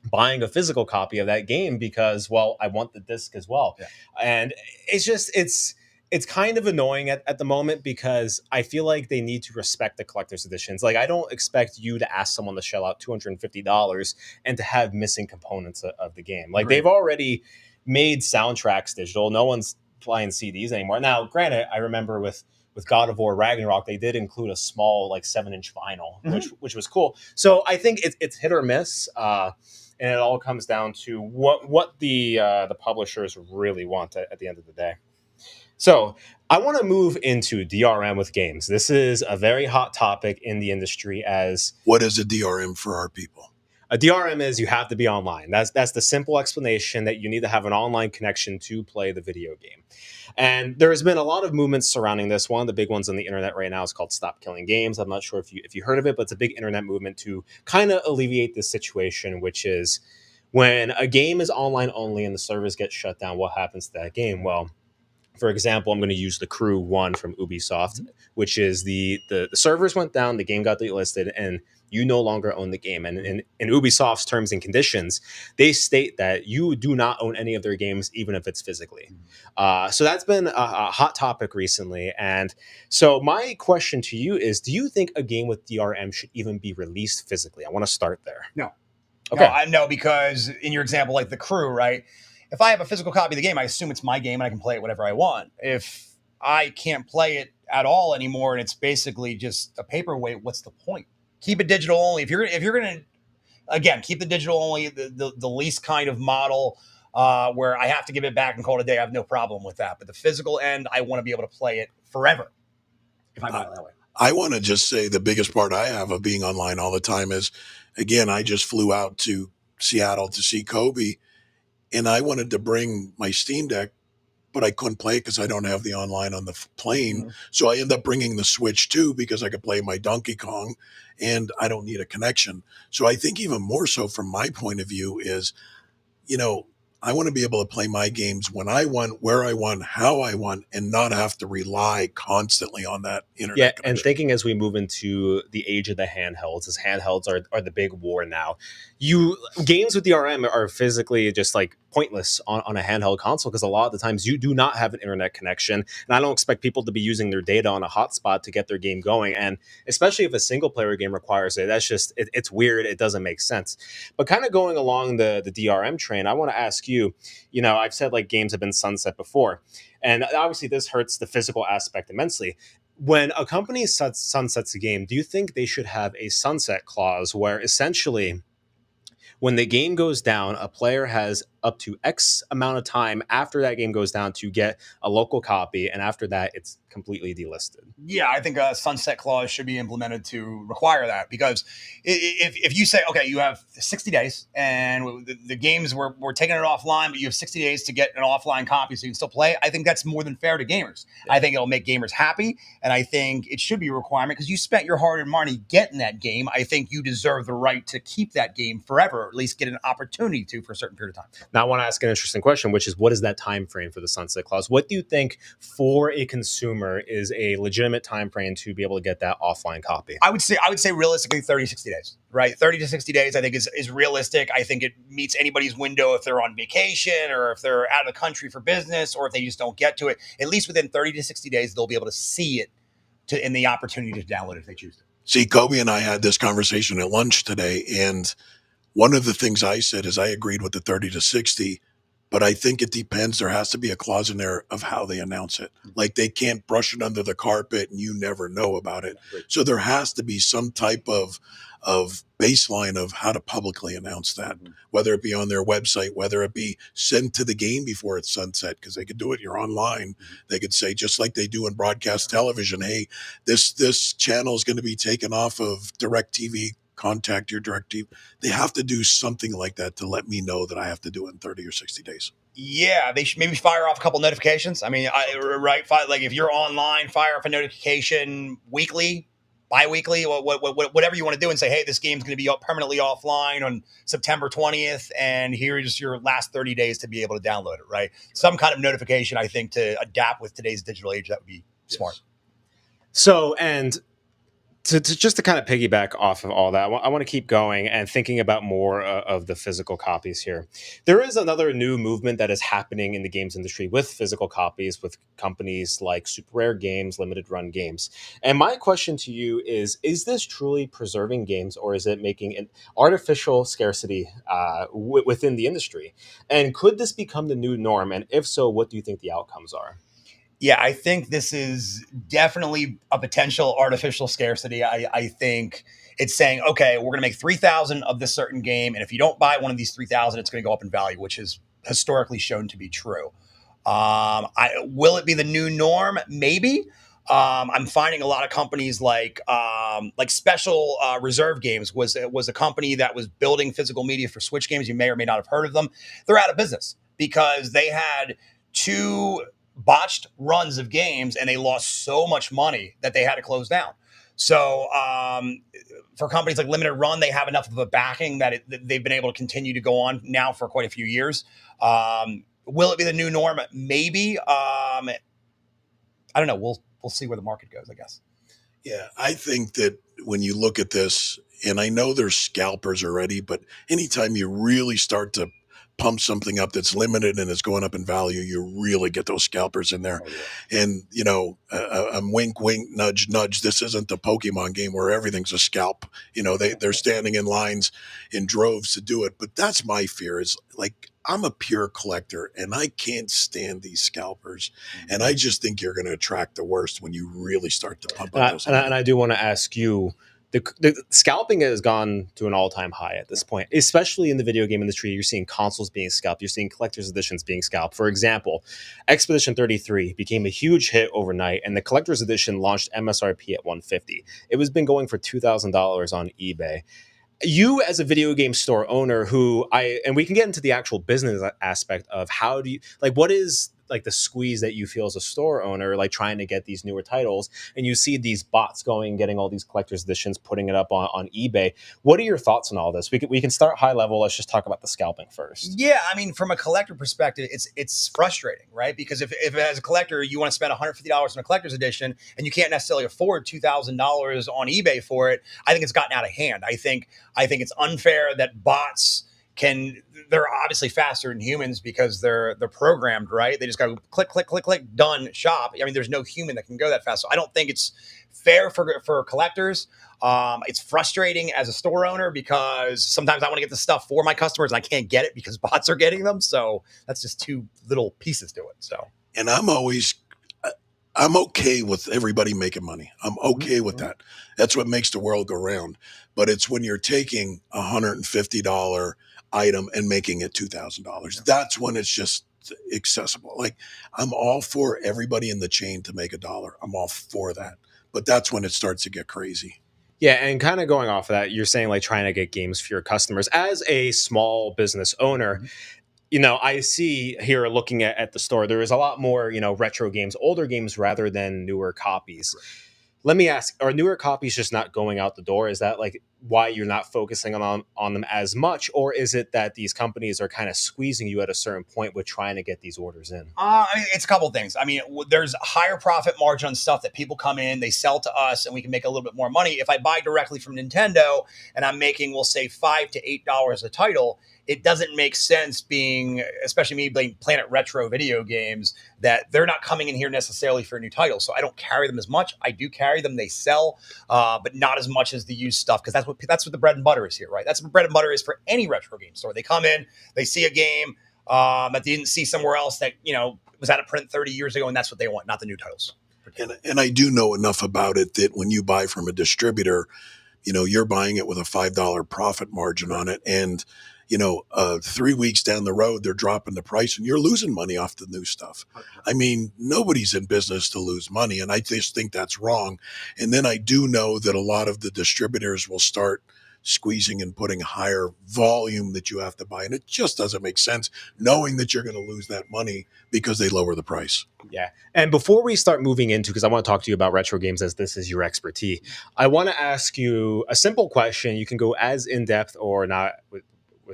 buying a physical copy of that game because, well, I want the disc as well. Yeah. And it's kind of annoying at the moment because I feel like they need to respect the collector's editions. Like, I don't expect you to ask someone to shell out $250 and to have missing components of the game. Like, They've already made soundtracks digital. No one's playing CDs anymore. Now, granted, I remember with God of War Ragnarok, they did include a small, like, 7-inch vinyl, which was cool. So I think it's hit or miss. And it all comes down to what the publishers really want at the end of the day. So I want to move into DRM with games. This is a very hot topic in the industry. What is a DRM for our people? A DRM is you have to be online. That's the simple explanation, that you need to have an online connection to play the video game. And there has been a lot of movements surrounding this. One of the big ones on the internet right now is called Stop Killing Games. I'm not sure if you heard of it, but it's a big internet movement to kind of alleviate this situation, which is when a game is online only and the servers get shut down, what happens to that game? Well, for example, I'm going to use The Crew 1 from Ubisoft, which is the servers went down, the game got delisted, and you no longer own the game. And in Ubisoft's terms and conditions, they state that you do not own any of their games, even if it's physically. So that's been a hot topic recently. And so my question to you is, do you think a game with DRM should even be released physically? I want to start there. No. Okay. No, because in your example, like The Crew, right? If I have a physical copy of the game, I assume it's my game and I can play it whatever I want. If I can't play it at all anymore and it's basically just a paperweight, what's the point? Keep it digital only. If you're going to, again, keep the digital only, the least kind of model. where I have to give it back and call it a day. I have no problem with that. But the physical end, I want to be able to play it forever. If I buy it that way. I want to just say the biggest part I have of being online all the time is, again, I just flew out to Seattle to see Kobe, and I wanted to bring my Steam Deck, but I couldn't play it because I don't have the online on the plane. Mhm. So I ended up bringing the Switch too because I could play my Donkey Kong, and I don't need a connection. So I think even more so from my point of view is, I want to be able to play my games when I want, where I want, how I want, and not have to rely constantly on that internet Yeah, and connection. thinking as we move into the age of the handhelds, as handhelds are the big war now, games with DRM are physically just like pointless on a handheld console because a lot of the times you do not have an internet connection, and I don't expect people to be using their data on a hotspot to get their game going, and especially if a single player game requires it, that's just it's weird. It doesn't make sense. But kind of going along the DRM train, I want to ask you. I've said like games have been sunset before, and obviously this hurts the physical aspect immensely. When a company sunsets a game, do you think they should have a sunset clause where essentially when the game goes down, a player has up to X amount of time after that game goes down to get a local copy, and after that, it's completely delisted? Yeah, I think a sunset clause should be implemented to require that, because if you say, okay, you have 60 days and the games, we're taking it offline, but you have 60 days to get an offline copy so you can still play, I think that's more than fair to gamers. Yeah. I think it'll make gamers happy, and I think it should be a requirement because you spent your hard-earned money getting that game. I think you deserve the right to keep that game forever, or at least get an opportunity to for a certain period of time. Now, I want to ask an interesting question, which is, what is that time frame for the sunset clause? What do you think for a consumer is a legitimate time frame to be able to get that offline copy? I would say realistically 30, 60 days, right? 30 to 60 days, I think is realistic. I think it meets anybody's window if they're on vacation or if they're out of the country for business or if they just don't get to it. At least within 30 to 60 days, they'll be able to see it and the opportunity to download it if they choose to. See, Kobe and I had this conversation at lunch today, and one of the things I said is I agreed with the 30 to 60, but I think it depends. There has to be a clause in there of how they announce it. Like they can't brush it under the carpet and you never know about it. So there has to be some type of baseline of how to publicly announce that, whether it be on their website, whether it be sent to the game before it's sunset, because they could do it. You're online. They could say, just like they do in broadcast television, hey, this channel is going to be taken off of DirecTV. Contact your DirecTV. They have to do something like that to let me know that I have to do it in 30 or 60 days. Yeah, they should maybe fire off a couple notifications. I mean, right? Like if you're online, fire off a notification weekly, bi-weekly, whatever you want to do, and say, hey, this game's going to be permanently offline on September 20th, and here's your last 30 days to be able to download it, right? Some kind of notification, I think, to adapt with today's digital age, that would be smart. So, and to kind of piggyback off of all that, I want to keep going and thinking about more of the physical copies here. There is another new movement that is happening in the games industry with physical copies, with companies like Super Rare Games, Limited Run Games. And my question to you is this truly preserving games, or is it making an artificial scarcity within the industry? And could this become the new norm? And if so, what do you think the outcomes are? Yeah, I think this is definitely a potential artificial scarcity. I think it's saying, okay, we're going to make 3,000 of this certain game, and if you don't buy one of these 3,000, it's going to go up in value, which is historically shown to be true. Will it be the new norm? Maybe. I'm finding a lot of companies like Special Reserve Games was a company that was building physical media for Switch games. You may or may not have heard of them. They're out of business because they had two botched runs of games and they lost so much money that they had to close down. So for companies like Limited Run, they have enough of a backing that they've been able to continue to go on now for quite a few years. Will it be the new norm? Maybe. I don't know. We'll see where the market goes, I guess. Yeah, I think that when you look at this, and I know there's scalpers already, but anytime you really start to pump something up that's limited and is going up in value, you really get those scalpers in there. Oh, yeah. And, I'm wink, wink, nudge, nudge. This isn't the Pokemon game where everything's a scalp. They're standing in lines in droves to do it. But that's my fear is like, I'm a pure collector and I can't stand these scalpers. Mm-hmm. And I just think you're going to attract the worst when you really start to pump up those. And I do want to ask you, the scalping has gone to an all-time high at this point, especially in the video game industry. You're seeing consoles being scalped. You're seeing collector's editions being scalped. For example, Expedition 33 became a huge hit overnight, and the collector's edition launched MSRP at $150. It was been going for $2,000 on eBay. You as a video game store owner and we can get into the actual business aspect of how do you, like, what is like the squeeze that you feel as a store owner, like trying to get these newer titles, and you see these bots going and getting all these collector's editions, putting it up on eBay. What are your thoughts on all this? We can start high level. Let's just talk about the scalping first. Yeah, I mean, from a collector perspective, it's frustrating, right? Because if as a collector you want to spend $150 on a collector's edition and you can't necessarily afford $2,000 on eBay for it, I think it's gotten out of hand. I think it's unfair that bots they're obviously faster than humans because they're programmed, right? They just got to click, click, click, click, done, shop. I mean, there's no human that can go that fast. So I don't think it's fair for collectors. It's frustrating as a store owner because sometimes I want to get the stuff for my customers and I can't get it because bots are getting them. So that's just two little pieces to it. So, And I'm okay with everybody making money. I'm okay with that. That's what makes the world go round. But it's when you're taking $150 item and making it $2,000. That's when it's just accessible. Like, I'm all for everybody in the chain to make $1. I'm all for that. But that's when it starts to get crazy. Yeah, and kind of going off of that, you're saying like trying to get games for your customers. As a small business owner, I see here looking at the store, there is a lot more, retro games, older games rather than newer copies. Let me ask, are newer copies just not going out the door? Is that like why you're not focusing on them as much? Or is it that these companies are kind of squeezing you at a certain point with trying to get these orders in? I mean, it's a couple of things. I mean, there's a higher profit margin on stuff that people come in, they sell to us, and we can make a little bit more money. If I buy directly from Nintendo and I'm making, we'll say $5 to $8 a title, it doesn't make sense especially me playing Planet Retro video games, that they're not coming in here necessarily for a new title. So I don't carry them as much. I do carry them. They sell, but not as much as the used stuff, because that's what the bread and butter is here, right? That's what bread and butter is for any retro game store. They come in, they see a game that they didn't see somewhere else that, was out of print 30 years ago, and that's what they want, not the new titles. And I do know enough about it that when you buy from a distributor, you're buying it with a $5 profit margin on it. And 3 weeks down the road, they're dropping the price and you're losing money off the new stuff. I mean, nobody's in business to lose money. And I just think that's wrong. And then I do know that a lot of the distributors will start squeezing and putting higher volume that you have to buy. And it just doesn't make sense knowing that you're going to lose that money because they lower the price. Yeah. And before we start moving into, because I want to talk to you about retro games as this is your expertise, I want to ask you a simple question. You can go as in depth or not with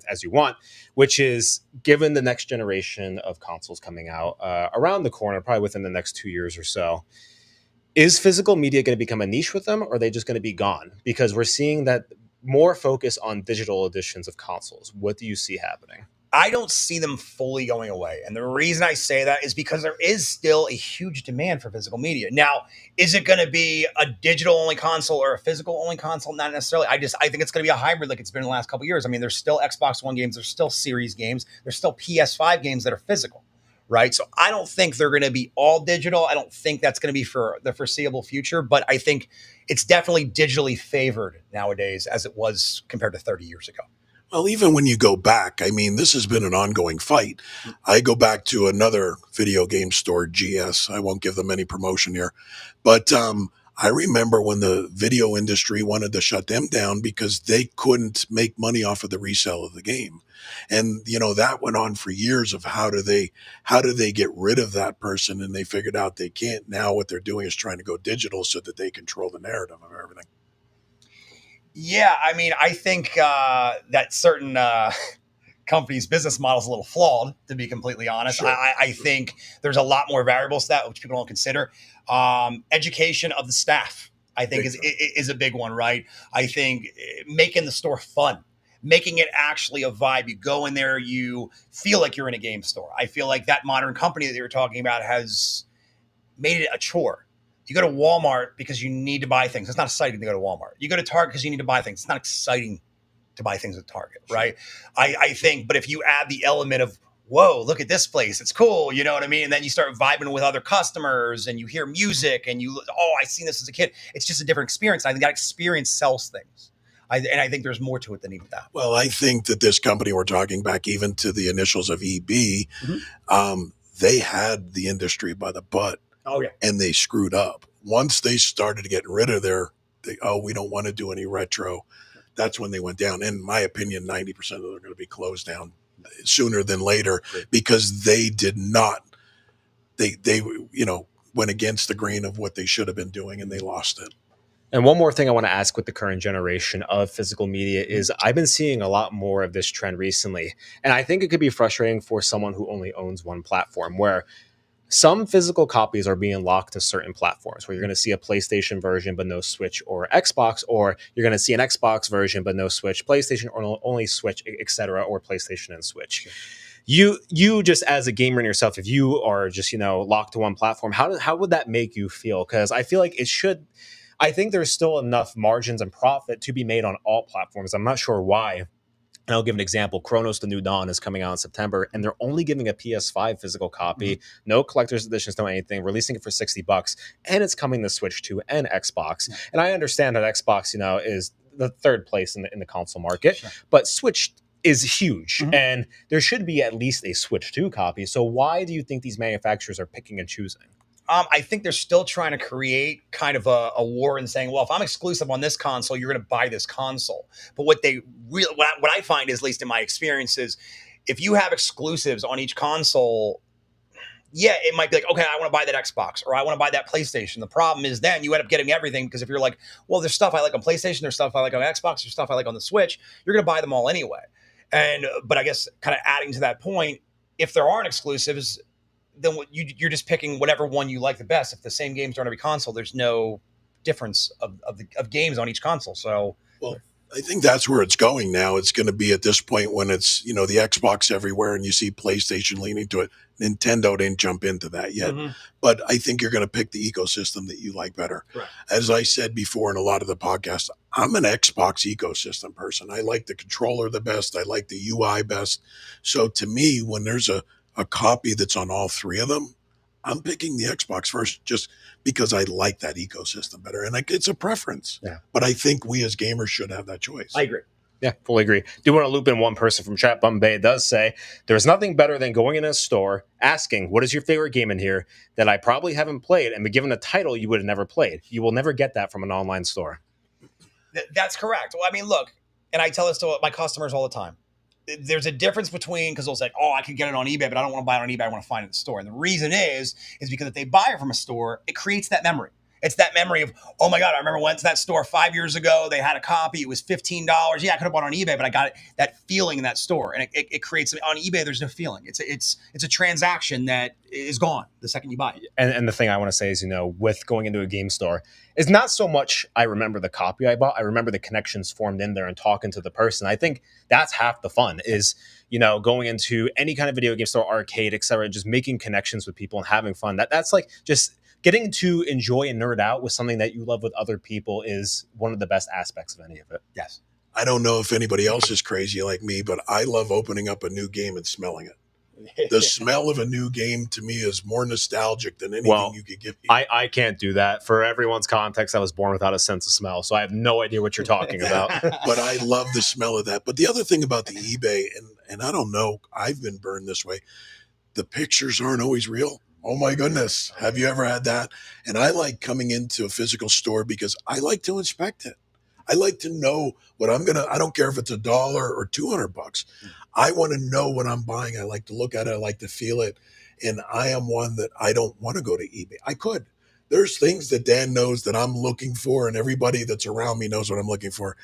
as you want, which is, given the next generation of consoles coming out around the corner, probably within the next 2 years or so, is physical media going to become a niche with them, or are they just going to be gone? Because we're seeing that more focus on digital editions of consoles. What do you see happening? I don't see them fully going away. And the reason I say that is because there is still a huge demand for physical media. Now, is it going to be a digital only console or a physical only console? Not necessarily. I think it's going to be a hybrid like it's been in the last couple of years. I mean, there's still Xbox One games, there's still Series games, there's still PS5 games that are physical, right? So I don't think they're going to be all digital. I don't think that's going to be for the foreseeable future, but I think it's definitely digitally favored nowadays as it was compared to 30 years ago. Well, even when you go back, I mean, this has been an ongoing fight. I go back to another video game store, GS. I won't give them any promotion here. But I remember when the video industry wanted to shut them down because they couldn't make money off of the resale of the game. And, that went on for years of how do they get rid of that person? And they figured out they can't. Now what they're doing is trying to go digital so that they control the narrative of everything. Yeah, I mean, I think that certain companies' business model is a little flawed, to be completely honest. Sure. I think there's a lot more variables to that, which people don't consider. Education of the staff, I think, is a big one, right? I think making the store fun, making it actually a vibe. You go in there, you feel like you're in a game store. I feel like that Modern Company that you were talking about has made it a chore. You go to Walmart because you need to buy things. It's not exciting to go to Walmart. You go to Target because you need to buy things. It's not exciting to buy things at Target, right? I think, but if you add the element of whoa, look at this place. It's cool. You know what I mean? And then you start vibing with other customers and you hear music and I seen this as a kid. It's just a different experience. And I think that experience sells things. And I think there's more to it than even that. Well, I think that this company we're talking back even to the initials of EB, they had the industry by the butt. Oh, yeah. And they screwed up. Once they started getting rid of we don't want to do any retro. That's when they went down. In my opinion, 90% of them are going to be closed down sooner than later because they did not, they went against the grain of what they should have been doing and they lost it. And one more thing I want to ask with the current generation of physical media is I've been seeing a lot more of this trend recently. And I think it could be frustrating for someone who only owns one platform, where some physical copies are being locked to certain platforms, where you're going to see a PlayStation version but no Switch or Xbox, or you're going to see an Xbox version but no Switch, PlayStation, or only Switch, etc., or PlayStation and Switch. You just as a gamer in yourself, if you are just locked to one platform, how would that make you feel? Because I feel like I think there's still enough margins and profit to be made on all platforms. I'm not sure why. And I'll give an example. Chronos: The New Dawn is coming out in September, and they're only giving a PS5 physical copy, no collector's editions, no anything, releasing it for $60, and it's coming to Switch 2 and Xbox. And I understand that Xbox, is the third place in the console market, but Switch is huge, and there should be at least a Switch 2 copy. So why do you think these manufacturers are picking and choosing? I think they're still trying to create kind of a war and saying, well, if I'm exclusive on this console, you're going to buy this console. But what I find is, at least in my experience, is if you have exclusives on each console, yeah, it might be like, okay, I want to buy that Xbox or I want to buy that PlayStation. The problem is then you end up getting everything, because if you're like, well, there's stuff I like on PlayStation, there's stuff I like on Xbox, there's stuff I like on the Switch, you're going to buy them all anyway. But I guess kind of adding to that point, if there aren't exclusives, then you're just picking whatever one you like the best. If the same games are on every console, there's no difference of games on each console. So, well, I think that's where it's going now. It's going to be at this point when it's, the Xbox everywhere and you see PlayStation leaning to it. Nintendo didn't jump into that yet, but I think you're going to pick the ecosystem that you like better. Right. As I said before in a lot of the podcasts, I'm an Xbox ecosystem person. I like the controller the best. I like the UI best. So to me, when there's a copy that's on all three of them, I'm picking the Xbox first just because I like that ecosystem better. And it's a preference. Yeah. But I think we as gamers should have that choice. I agree. Yeah, fully agree. Do want to loop in one person from chat. Bombay does say, there's nothing better than going in a store, asking, what is your favorite game in here that I probably haven't played, and be given a title you would have never played. You will never get that from an online store. That's correct. Well, I mean, look, and I tell this to my customers all the time. There's a difference between, because they'll say, oh, I can get it on eBay, but I don't want to buy it on eBay. I want to find it in the store. And the reason is because if they buy it from a store, it creates that memory. It's that memory of, oh my God, I remember went to that store 5 years ago. They had a copy. It was $15. Yeah, I could have bought it on eBay, but I got that feeling in that store. And it creates, on eBay, there's no feeling. It's a transaction that is gone the second you buy it. And the thing I want to say is, with going into a game store, is not so much I remember the copy I bought. I remember the connections formed in there and talking to the person. I think that's half the fun is, going into any kind of video game store, arcade, etc., just making connections with people and having fun. That's like just getting to enjoy and nerd out with something that you love with other people is one of the best aspects of any of it. Yes. I don't know if anybody else is crazy like me, but I love opening up a new game and smelling it. The smell of a new game to me is more nostalgic than anything you could give me. I can't do that. For everyone's context, I was born without a sense of smell, so I have no idea what you're talking about. But I love the smell of that. But the other thing about the eBay, and I don't know, I've been burned this way, the pictures aren't always real. Oh my goodness. Have you ever had that? And I like coming into a physical store because I like to inspect it. I like to know what I don't care if it's $1 or $200. I want to know what I'm buying. I like to look at it. I like to feel it. And I am one that I don't want to go to eBay. I could. There's things that Dan knows that I'm looking for, and everybody that's around me knows what I'm looking for.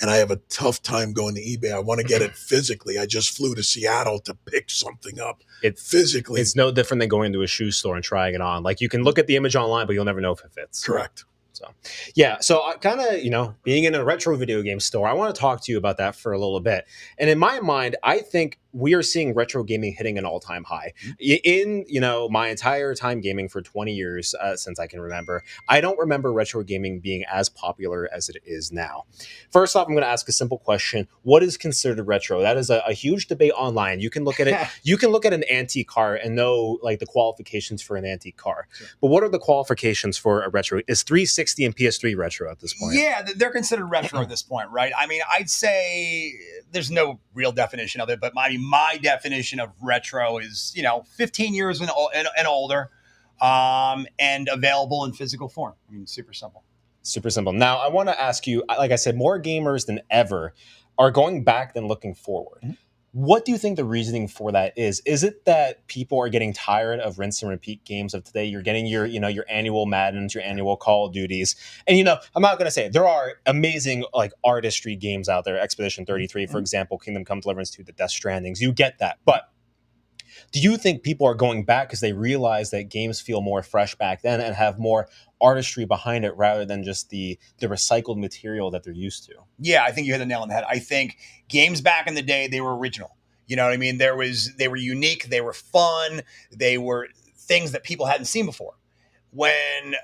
And I have a tough time going to eBay. I want to get it physically. I just flew to Seattle to pick something up physically. It's no different than going to a shoe store and trying it on. Like, you can look at the image online, but you'll never know if it fits. Correct. So, yeah. So I kind of, being in a retro video game store, I want to talk to you about that for a little bit. And in my mind, I think we are seeing retro gaming hitting an all-time high. In my entire time gaming for 20 years, since I can remember, I don't remember retro gaming being as popular as it is now. First off, I'm going to ask a simple question: what is considered retro? That is a huge debate online. You can look at it. You can look at an antique car and know like the qualifications for an antique car. Sure. But what are the qualifications for a retro? Is 360 and PS3 retro at this point? Yeah, they're considered retro at this point, right? I mean, I'd say there's no real definition of it, but my definition of retro is 15 years and older, and available in physical form. I mean, super simple. Super simple. Now, I want to ask you, like I said, more gamers than ever are going back than looking forward. Mm-hmm. What do you think the reasoning for that is? Is it that people are getting tired of rinse and repeat games of today? You're getting your annual Maddens, your annual Call of Duties. And, I'm not going to say it. There are amazing like artistry games out there. Expedition 33, for example, Kingdom Come Deliverance 2, the Death Strandings. You get that. But do you think people are going back because they realize that games feel more fresh back then and have more artistry behind it rather than just the recycled material that they're used to? Yeah, I think you hit the nail on the head. I think games back in the day, they were original. You know what I mean? They were unique. They were fun. They were things that people hadn't seen before. When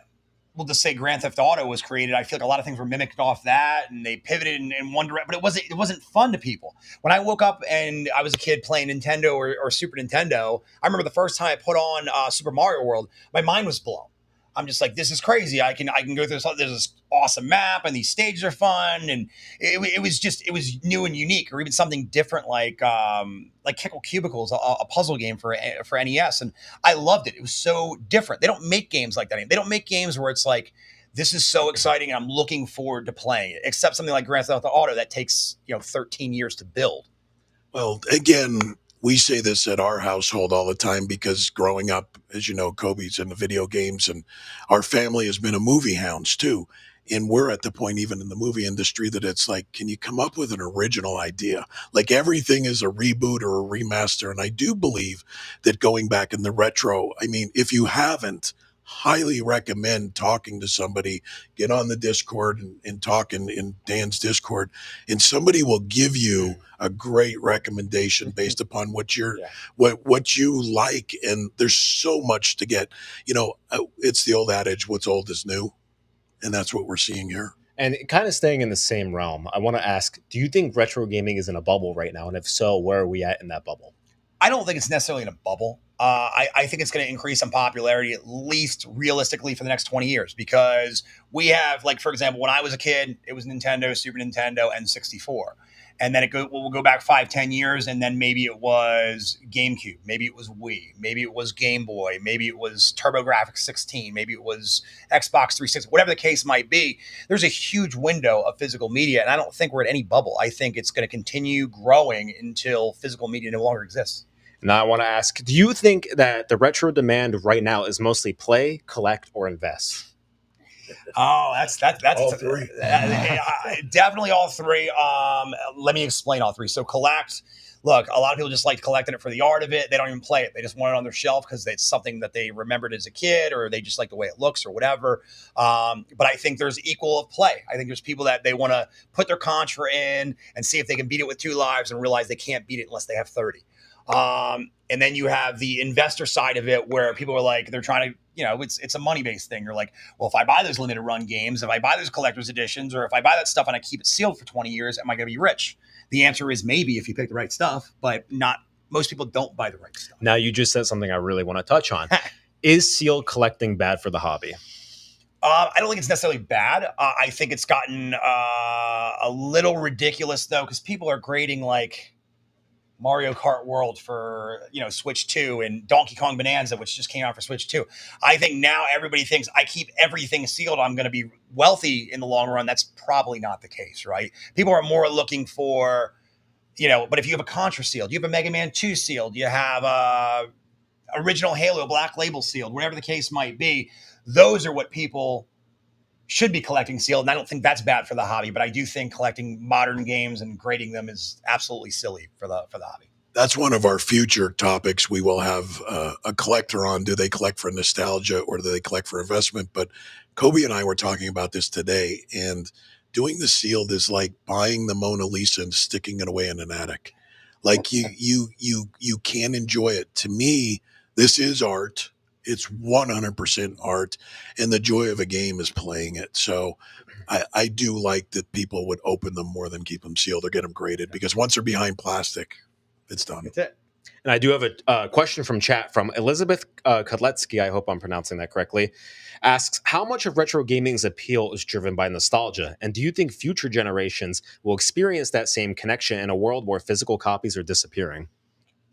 we'll just say Grand Theft Auto was created, I feel like a lot of things were mimicked off that, and they pivoted in one direction. But it wasn't fun to people. When I woke up and I was a kid playing Nintendo or Super Nintendo, I remember the first time I put on Super Mario World, my mind was blown. I'm just like, this is crazy. I can go through this. There's this awesome map, and these stages are fun, and it was new and unique, or even something different like Kickle Cubicles, a puzzle game for NES, and I loved it. It was so different. They don't make games like that anymore. They don't make games where it's like, this is so exciting, and I'm looking forward to playing it. Except something like Grand Theft Auto that takes 13 years to build. Well, again, we say this at our household all the time because growing up, as you know, Kobe's in the video games, and our family has been a movie hounds too. And we're at the point, even in the movie industry, that it's like, can you come up with an original idea? Like everything is a reboot or a remaster. And I do believe that going back in the retro, I mean, if you haven't, highly recommend talking to somebody. Get on the Discord and talk in Dan's Discord, and somebody will give you a great recommendation based upon what you're what you like. And there's so much to get. It's the old adage, what's old is new, and that's what we're seeing here. And kind of staying in the same realm, I want to ask, do you think retro gaming is in a bubble right now? And if so, where are we at in that bubble? I don't think it's necessarily in a bubble. I think it's going to increase in popularity, at least realistically, for the next 20 years, because we have, like, for example, when I was a kid, it was Nintendo, Super Nintendo, and 64. And then we'll go back 5-10 years, and then maybe it was GameCube, maybe it was Wii, maybe it was Game Boy, maybe it was TurboGrafx 16, maybe it was Xbox 360, whatever the case might be. There's a huge window of physical media, and I don't think we're at any bubble. I think it's going to continue growing until physical media no longer exists. Now I want to ask, do you think that the retro demand right now is mostly play, collect, or invest? Oh, that's all three. Definitely all three. Let me explain all three. So collect. Look, a lot of people just like collecting it for the art of it. They don't even play it. They just want it on their shelf because it's something that they remembered as a kid, or they just like the way it looks or whatever. But I think there's equal of play. I think there's people that they want to put their Contra in and see if they can beat it with 2 lives and realize they can't beat it unless they have 30. And then you have the investor side of it where people are like, they're trying to, it's a money-based thing. You're like, well, if I buy those limited run games, if I buy those collector's editions, or if I buy that stuff and I keep it sealed for 20 years, am I going to be rich? The answer is maybe if you pick the right stuff, but not most people don't buy the right stuff. Now, you just said something I really want to touch on. Is sealed collecting bad for the hobby? I don't think it's necessarily bad. I think it's gotten a little ridiculous, though, because people are grading like Mario Kart World for, Switch 2 and Donkey Kong Bonanza, which just came out for Switch 2. I think now everybody thinks I keep everything sealed, I'm going to be wealthy in the long run. That's probably not the case, right? People are more looking for, but if you have a Contra sealed, you have a Mega Man 2 sealed, you have a original Halo Black Label sealed, whatever the case might be, those are what people should be collecting sealed. And I don't think that's bad for the hobby, but I do think collecting modern games and grading them is absolutely silly for the hobby. That's one of our future topics. We will have a collector on. Do they collect for nostalgia or do they collect for investment? But Kobe and I were talking about this today, and doing the sealed is like buying the Mona Lisa and sticking it away in an attic. Like you can enjoy it. To me, this is art. It's 100% art, and the joy of a game is playing it. So I do like that people would open them more than keep them sealed or get them graded, because once they're behind plastic, it's done. That's it. And I do have a question from chat from Elizabeth Kodletsky. I hope I'm pronouncing that correctly. Asks, how much of retro gaming's appeal is driven by nostalgia? And do you think future generations will experience that same connection in a world where physical copies are disappearing?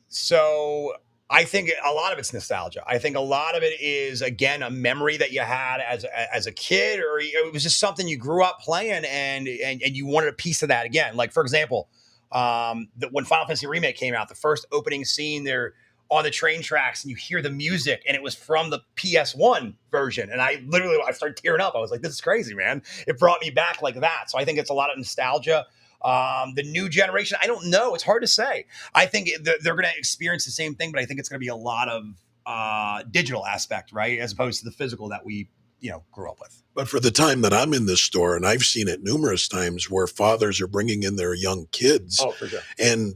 So I think a lot of it's nostalgia. I think a lot of it is, again, a memory that you had as a kid, or it was just something you grew up playing, and you wanted a piece of that again. Like, for example, when Final Fantasy Remake came out, the first opening scene, they're on the train tracks and you hear the music, and it was from the PS1 version. And I started tearing up. I was like, this is crazy, man. It brought me back like that. So I think it's a lot of nostalgia. The new generation, I don't know. It's hard to say. I think they're going to experience the same thing, but I think it's going to be a lot of digital aspect, right? As opposed to the physical that we, grew up with. But for the time that I'm in this store, and I've seen it numerous times, where fathers are bringing in their young kids, Oh, for sure. and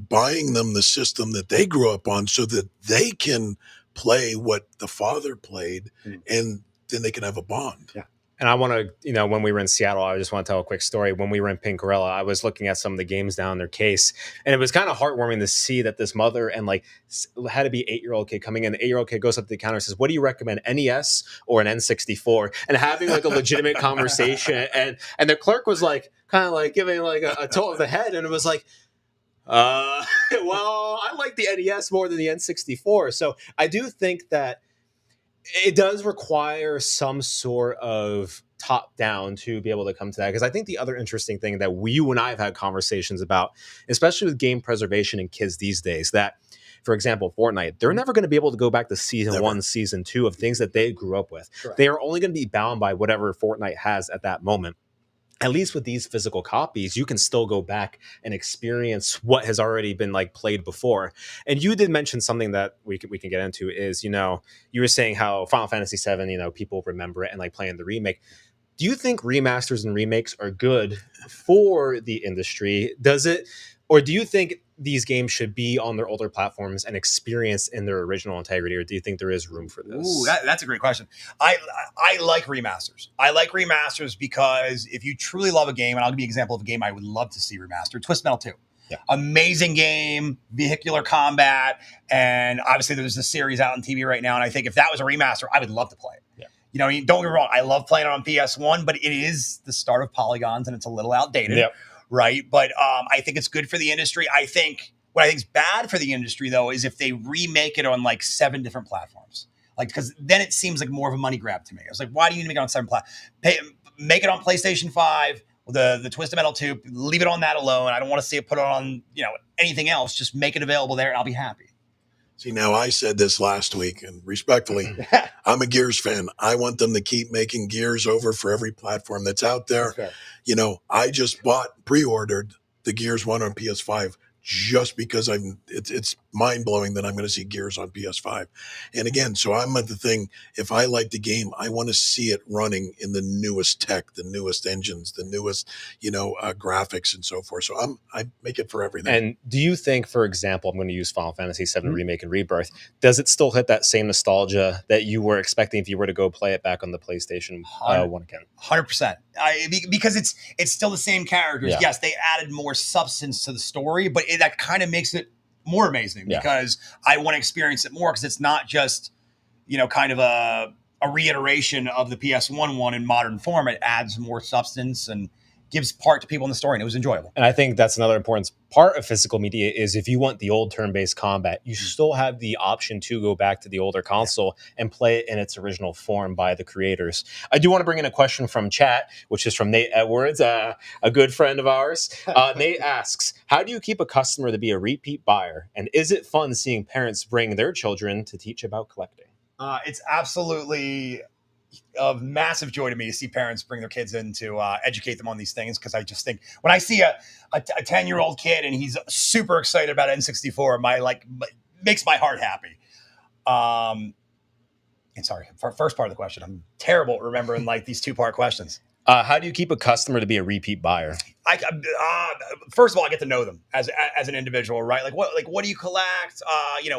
buying them the system that they grew up on, so that they can play what the father played, and then they can have a bond. Yeah. And I want to, when we were in Seattle, I just want to tell a quick story. When we were in Pink Gorilla, I was looking at some of the games down in their case, and it was kind of heartwarming to see that this mother and had to be 8-year-old kid coming in. The 8-year-old kid goes up to the counter and says, "What do you recommend, NES or an N64?" And having a legitimate conversation. And the clerk was kind of giving a tilt of the head, and it was like, well, I like the NES more than the N64. So I do think that it does require some sort of top down to be able to come to that. Because I think the other interesting thing that you and I have had conversations about, especially with game preservation and kids these days, that, for example, Fortnite, they're never going to be able to go back to season 1, season 2 of things that they grew up with. Correct. They are only going to be bound by whatever Fortnite has at that moment. At least with these physical copies, you can still go back and experience what has already been played before. And you did mention something that we can get into is, you were saying how Final Fantasy VII, people remember it and playing the remake. Do you think remasters and remakes are good for the industry? Or do you think these games should be on their older platforms and experienced in their original integrity, or do you think there is room for this? Ooh, that's a great question. I like remasters. I like remasters because if you truly love a game, and I'll give you an example of a game I would love to see remastered, Twisted Metal 2. Yeah. Amazing game, vehicular combat, and obviously there's a series out on TV right now, and I think if that was a remaster, I would love to play it. Yeah. Don't get me wrong, I love playing it on PS1, but it is the start of polygons, and it's a little outdated. Yep. Right. But I think it's good for the industry. I think what I think is bad for the industry, though, is if they remake it on 7 different platforms. Because then it seems like more of a money grab to me. I was like, why do you need to make it on 7 platforms? Make it on PlayStation 5, the Twisted Metal 2, leave it on that alone. I don't want to see it put on, anything else. Just make it available there and I'll be happy. See, now I said this last week, and respectfully, I'm a Gears fan. I want them to keep making Gears over for every platform that's out there. Okay. I just pre-ordered the Gears 1 on PS5 just because it's mind-blowing that I'm going to see Gears on PS5. And again, so I'm at the thing, if I like the game, I want to see it running in the newest tech, the newest engines, the newest, graphics and so forth. So I make it for everything. And do you think, for example, I'm going to use Final Fantasy VII Remake and Rebirth, does it still hit that same nostalgia that you were expecting if you were to go play it back on the PlayStation 1 again? 100%. Because it's still the same characters. Yeah. Yes, they added more substance to the story, but that kind of makes it more amazing because I want to experience it more because it's not just, kind of a reiteration of the PS1 one in modern form. It adds more substance and gives part to people in the story, and it was enjoyable. And I think that's another important part of physical media is if you want the old turn-based combat, you still have the option to go back to the older console and play it in its original form by the creators. I do want to bring in a question from chat, which is from Nate Edwards, a good friend of ours. Nate asks, how do you keep a customer to be a repeat buyer? And is it fun seeing parents bring their children to teach about collecting? It's absolutely of massive joy to me to see parents bring their kids in to educate them on these things, because I just think when I see a 10-year-old kid and he's super excited about N64, makes my heart happy. And sorry, for first part of the question, I'm terrible at remembering these 2-part questions. How do you keep a customer to be a repeat buyer? First of all, I get to know them as an individual, right? Like what do you collect?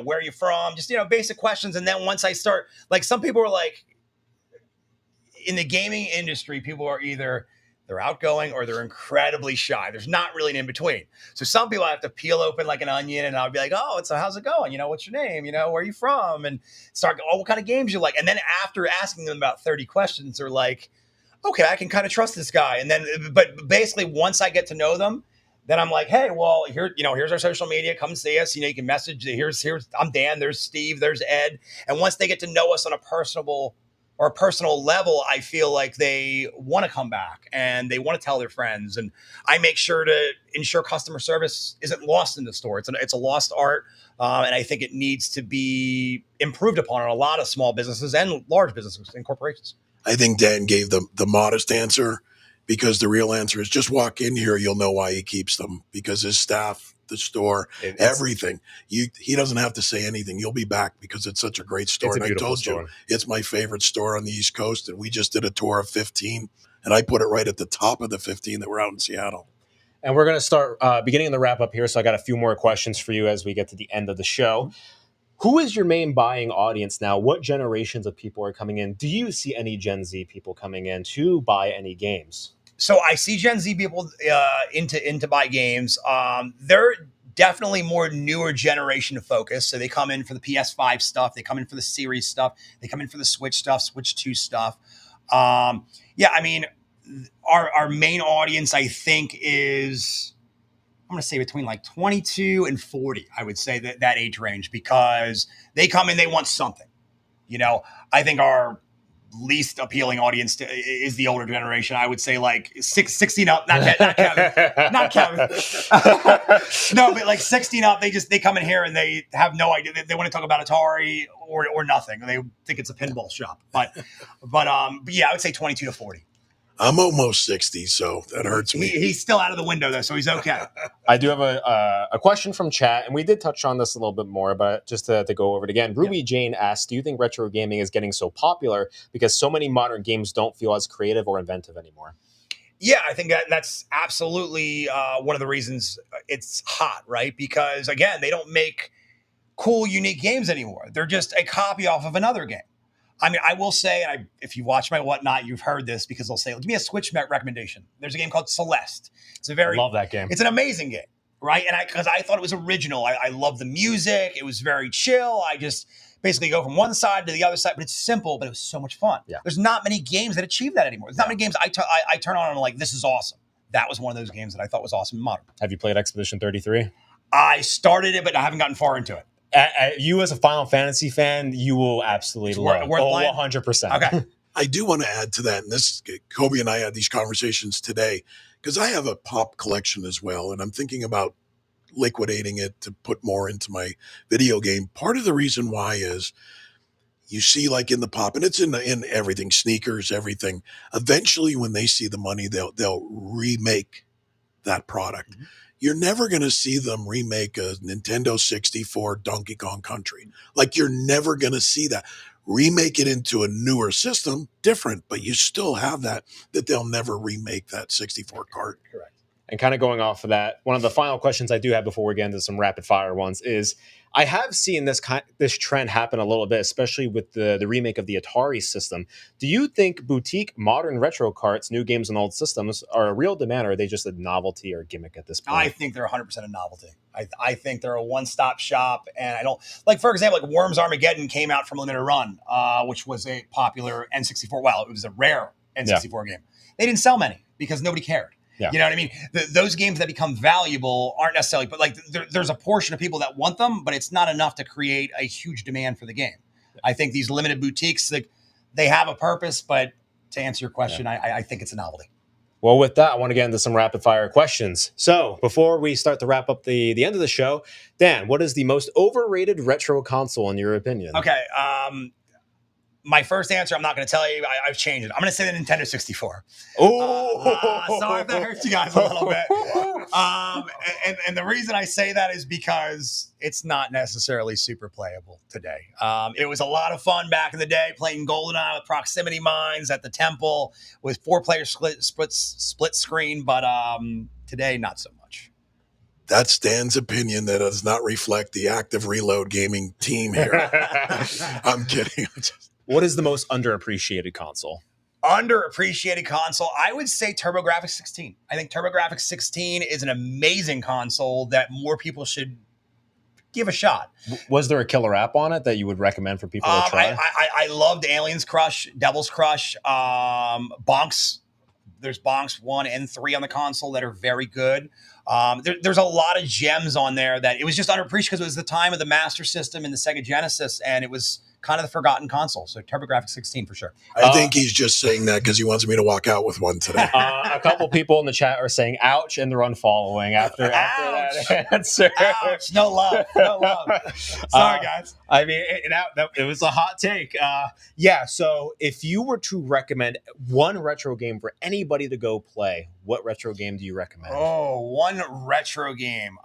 Where are you from? Just basic questions. And then once I start, like some people are like, in the gaming industry, people are either they're outgoing or they're incredibly shy. There's not really an in between. So some people I have to peel open like an onion, and I'll be like, "Oh, so how's it going? What's your name? Where are you from?" And start, "Oh, what kind of games you like?" And then after asking them about 30 questions, they're like, "Okay, I can kind of trust this guy." And then, but basically, once I get to know them, then I'm like, "Hey, well, here's our social media. Come and see us. You can message. Here's I'm Dan. There's Steve. There's Ed." And once they get to know us on a personal level, I feel like they want to come back and they want to tell their friends. And I make sure to ensure customer service isn't lost in the store. It's a lost art. And I think it needs to be improved upon in a lot of small businesses and large businesses and corporations. I think Dan gave the modest answer, because the real answer is just walk in here. You'll know why he keeps them, because his staff, the store, everything. He doesn't have to say anything. You'll be back because it's such a great store. It's a beautiful I told store. you, it's my favorite store on the East Coast. And we just did a tour of 15, and I put it right at the top of the 15 that were out in Seattle. And we're going to start beginning the wrap up here. So I got a few more questions for you as we get to the end of the show. Who is your main buying audience now? What generations of people are coming in? Do you see any Gen Z people coming in to buy any games? So I see Gen Z people into buy games. They're definitely more newer generation focus. So they come in for the PS5 stuff. They come in for the series stuff. They come in for the Switch stuff, Switch 2 stuff. Our main audience, I think, is, I'm going to say between like 22 and 40, I would say that age range, because they come in, they want something. I think our least appealing audience is the older generation. I would say like 16 up, not Kevin, not Kevin. No, but like 16 up, they come in here and they have no idea. They want to talk about Atari or nothing. They think it's a pinball shop. But yeah, I would say 22 to 40. I'm almost 60, so that hurts me. He's still out of the window though, so he's okay. I do have a question from chat, and we did touch on this a little bit more, but just to go over it again. Ruby Jane asks, do you think retro gaming is getting so popular because so many modern games don't feel as creative or inventive anymore? Yeah, I think that's absolutely one of the reasons it's hot, right? Because again, they don't make cool, unique games anymore. They're just a copy off of another game. I mean, I will say, and if you watch my whatnot, you've heard this, because they'll say, give me a Switch recommendation. There's a game called Celeste. I love that game. It's an amazing game, right? And because I thought it was original. I love the music. It was very chill. I just basically go from one side to the other side, but it's simple, but it was so much fun. Yeah. There's not many games that achieve that anymore. There's not many games I turn on and I'm like, this is awesome. That was one of those games that I thought was awesome in modern. Have you played Expedition 33? I started it, but I haven't gotten far into it. You as a Final Fantasy fan, you will absolutely love it. 100%. Okay. I do want to add to that, and Kobe and I had these conversations today, because I have a pop collection as well, and I'm thinking about liquidating it to put more into my video game. Part of the reason why is, you see, like in the pop, and it's in everything, sneakers, everything. Eventually, when they see the money, they'll remake that product. Mm-hmm. You're never going to see them remake a Nintendo 64 Donkey Kong Country. Like, you're never going to see that. Remake it into a newer system, different, but you still have that they'll never remake that 64 cart. Correct. And kind of going off of that, one of the final questions I do have before we get into some rapid fire ones is, I have seen this trend happen a little bit, especially with the remake of the Atari system. Do you think boutique modern retro carts, new games and old systems, are a real demand, or are they just a novelty or gimmick at this point? I think they're 100% a novelty. I think they're a one-stop shop, and I don't, like, for example, like Worms Armageddon came out from Limited Run, which was a popular N64. Well, it was a rare N64 game. They didn't sell many because nobody cared. Yeah. You know what I mean? Those games that become valuable aren't necessarily, but like there's a portion of people that want them, but it's not enough to create a huge demand for the game. Yeah. I think these limited boutiques, they have a purpose, but to answer your question, I think it's a novelty. Well, with that, I want to get into some rapid fire questions. So before we start to wrap up the end of the show, Dan, what is the most overrated retro console in your opinion? Okay. My first answer, I'm not going to tell you. I've changed it. I'm going to say the Nintendo 64. Oh, sorry if that hurts you guys a little bit. And the reason I say that is because it's not necessarily super playable today. It was a lot of fun back in the day playing GoldenEye with proximity mines at the temple with 4-player split screen, but today not so much. That's Dan's opinion. That does not reflect the Active Reload Gaming team here. I'm kidding. What is the most underappreciated console? Underappreciated console, I would say TurboGrafx 16. I think TurboGrafx 16 is an amazing console that more people should give a shot. Was there a killer app on it that you would recommend for people to try? I loved Aliens Crush, Devil's Crush, Bonks. There's Bonks 1 and 3 on the console that are very good. There's a lot of gems on there that it was just underappreciated because it was the time of the Master System and the Sega Genesis, and it was kind of the forgotten console. So TurboGrafx 16 for sure. I think he's just saying that because he wants me to walk out with one today. A couple people in the chat are saying "ouch" and they're unfollowing after that answer. Ouch. No love. No love. Sorry, guys. I mean, it was a hot take. Yeah. So, if you were to recommend one retro game for anybody to go play, what retro game do you recommend? Oh, one retro game.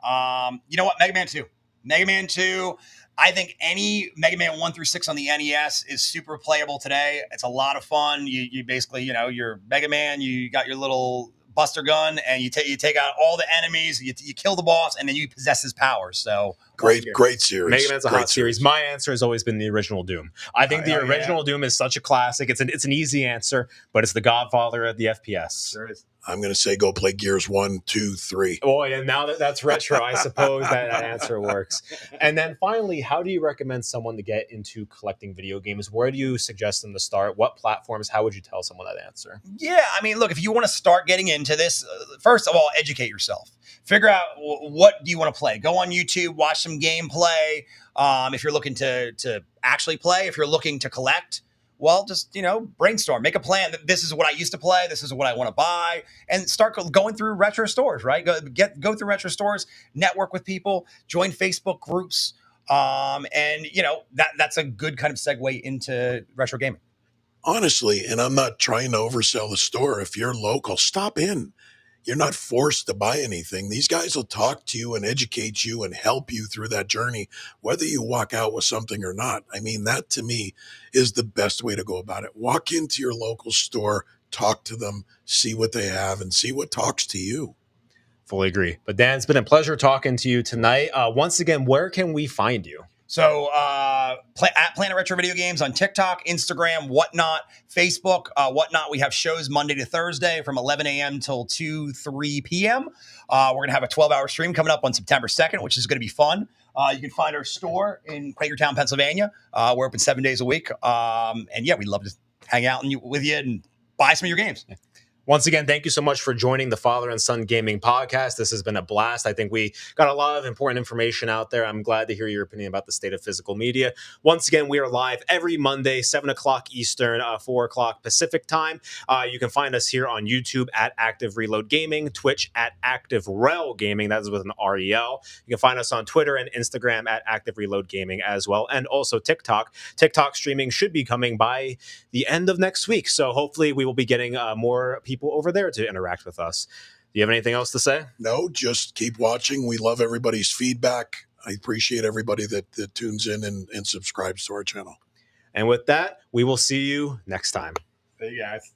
You know what? Mega Man 2. Mega Man 2. I think any Mega Man 1 through 6 on the NES is super playable today. It's a lot of fun. You basically, you're Mega Man, you got your little buster gun, and you take out all the enemies, you kill the boss, and then you possess his powers. So great series. Mega Man's a hot series. My answer has always been the original Doom. I think the original Doom is such a classic. It's an easy answer, but it's the godfather of the FPS. Sure is. I'm going to say go play Gears 1, 2, 3. Oh, and now that's retro, I suppose that answer works. And then finally, how do you recommend someone to get into collecting video games? Where do you suggest them to start? What platforms? How would you tell someone that answer? Yeah, I mean, look, if you want to start getting into this, first of all, educate yourself. Figure out what do you want to play. Go on YouTube, watch some gameplay. If you're looking to actually play, if you're looking to collect, well, just, brainstorm, make a plan. This is what I used to play. This is what I want to buy, and start going through retro stores, right? Go through retro stores, network with people, join Facebook groups. And that's a good kind of segue into retro gaming. Honestly, and I'm not trying to oversell the store. If you're local, stop in. You're not forced to buy anything. These guys will talk to you and educate you and help you through that journey, whether you walk out with something or not. I mean, that to me is the best way to go about it. Walk into your local store, talk to them, see what they have, and see what talks to you. Fully agree. But Dan, it's been a pleasure talking to you tonight. Once again, where can we find you? So at Planet Retro Video Games on TikTok, Instagram, Whatnot, Facebook, Whatnot. We have shows Monday to Thursday from 11 a.m. till 3 p.m. We're going to have a 12-hour stream coming up on September 2nd, which is going to be fun. You can find our store in Quakertown, Pennsylvania. We're open 7 days a week. And yeah, we'd love to hang out with you and buy some of your games. Yeah. Once again, thank you so much for joining the Father and Son Gaming Podcast. This has been a blast. I think we got a lot of important information out there. I'm glad to hear your opinion about the state of physical media. Once again, we are live every Monday, 7 o'clock Eastern, 4 o'clock Pacific time. You can find us here on YouTube at Active Reload Gaming, Twitch at Active Rel Gaming. That is with an REL. You can find us on Twitter and Instagram at Active Reload Gaming as well, and also TikTok. TikTok streaming should be coming by the end of next week. So hopefully we will be getting more people over there to interact with us. Do you have anything else to say? No, just keep watching. We love everybody's feedback. I appreciate everybody that tunes in and subscribes to our channel. And with that, we will see you next time. See you guys.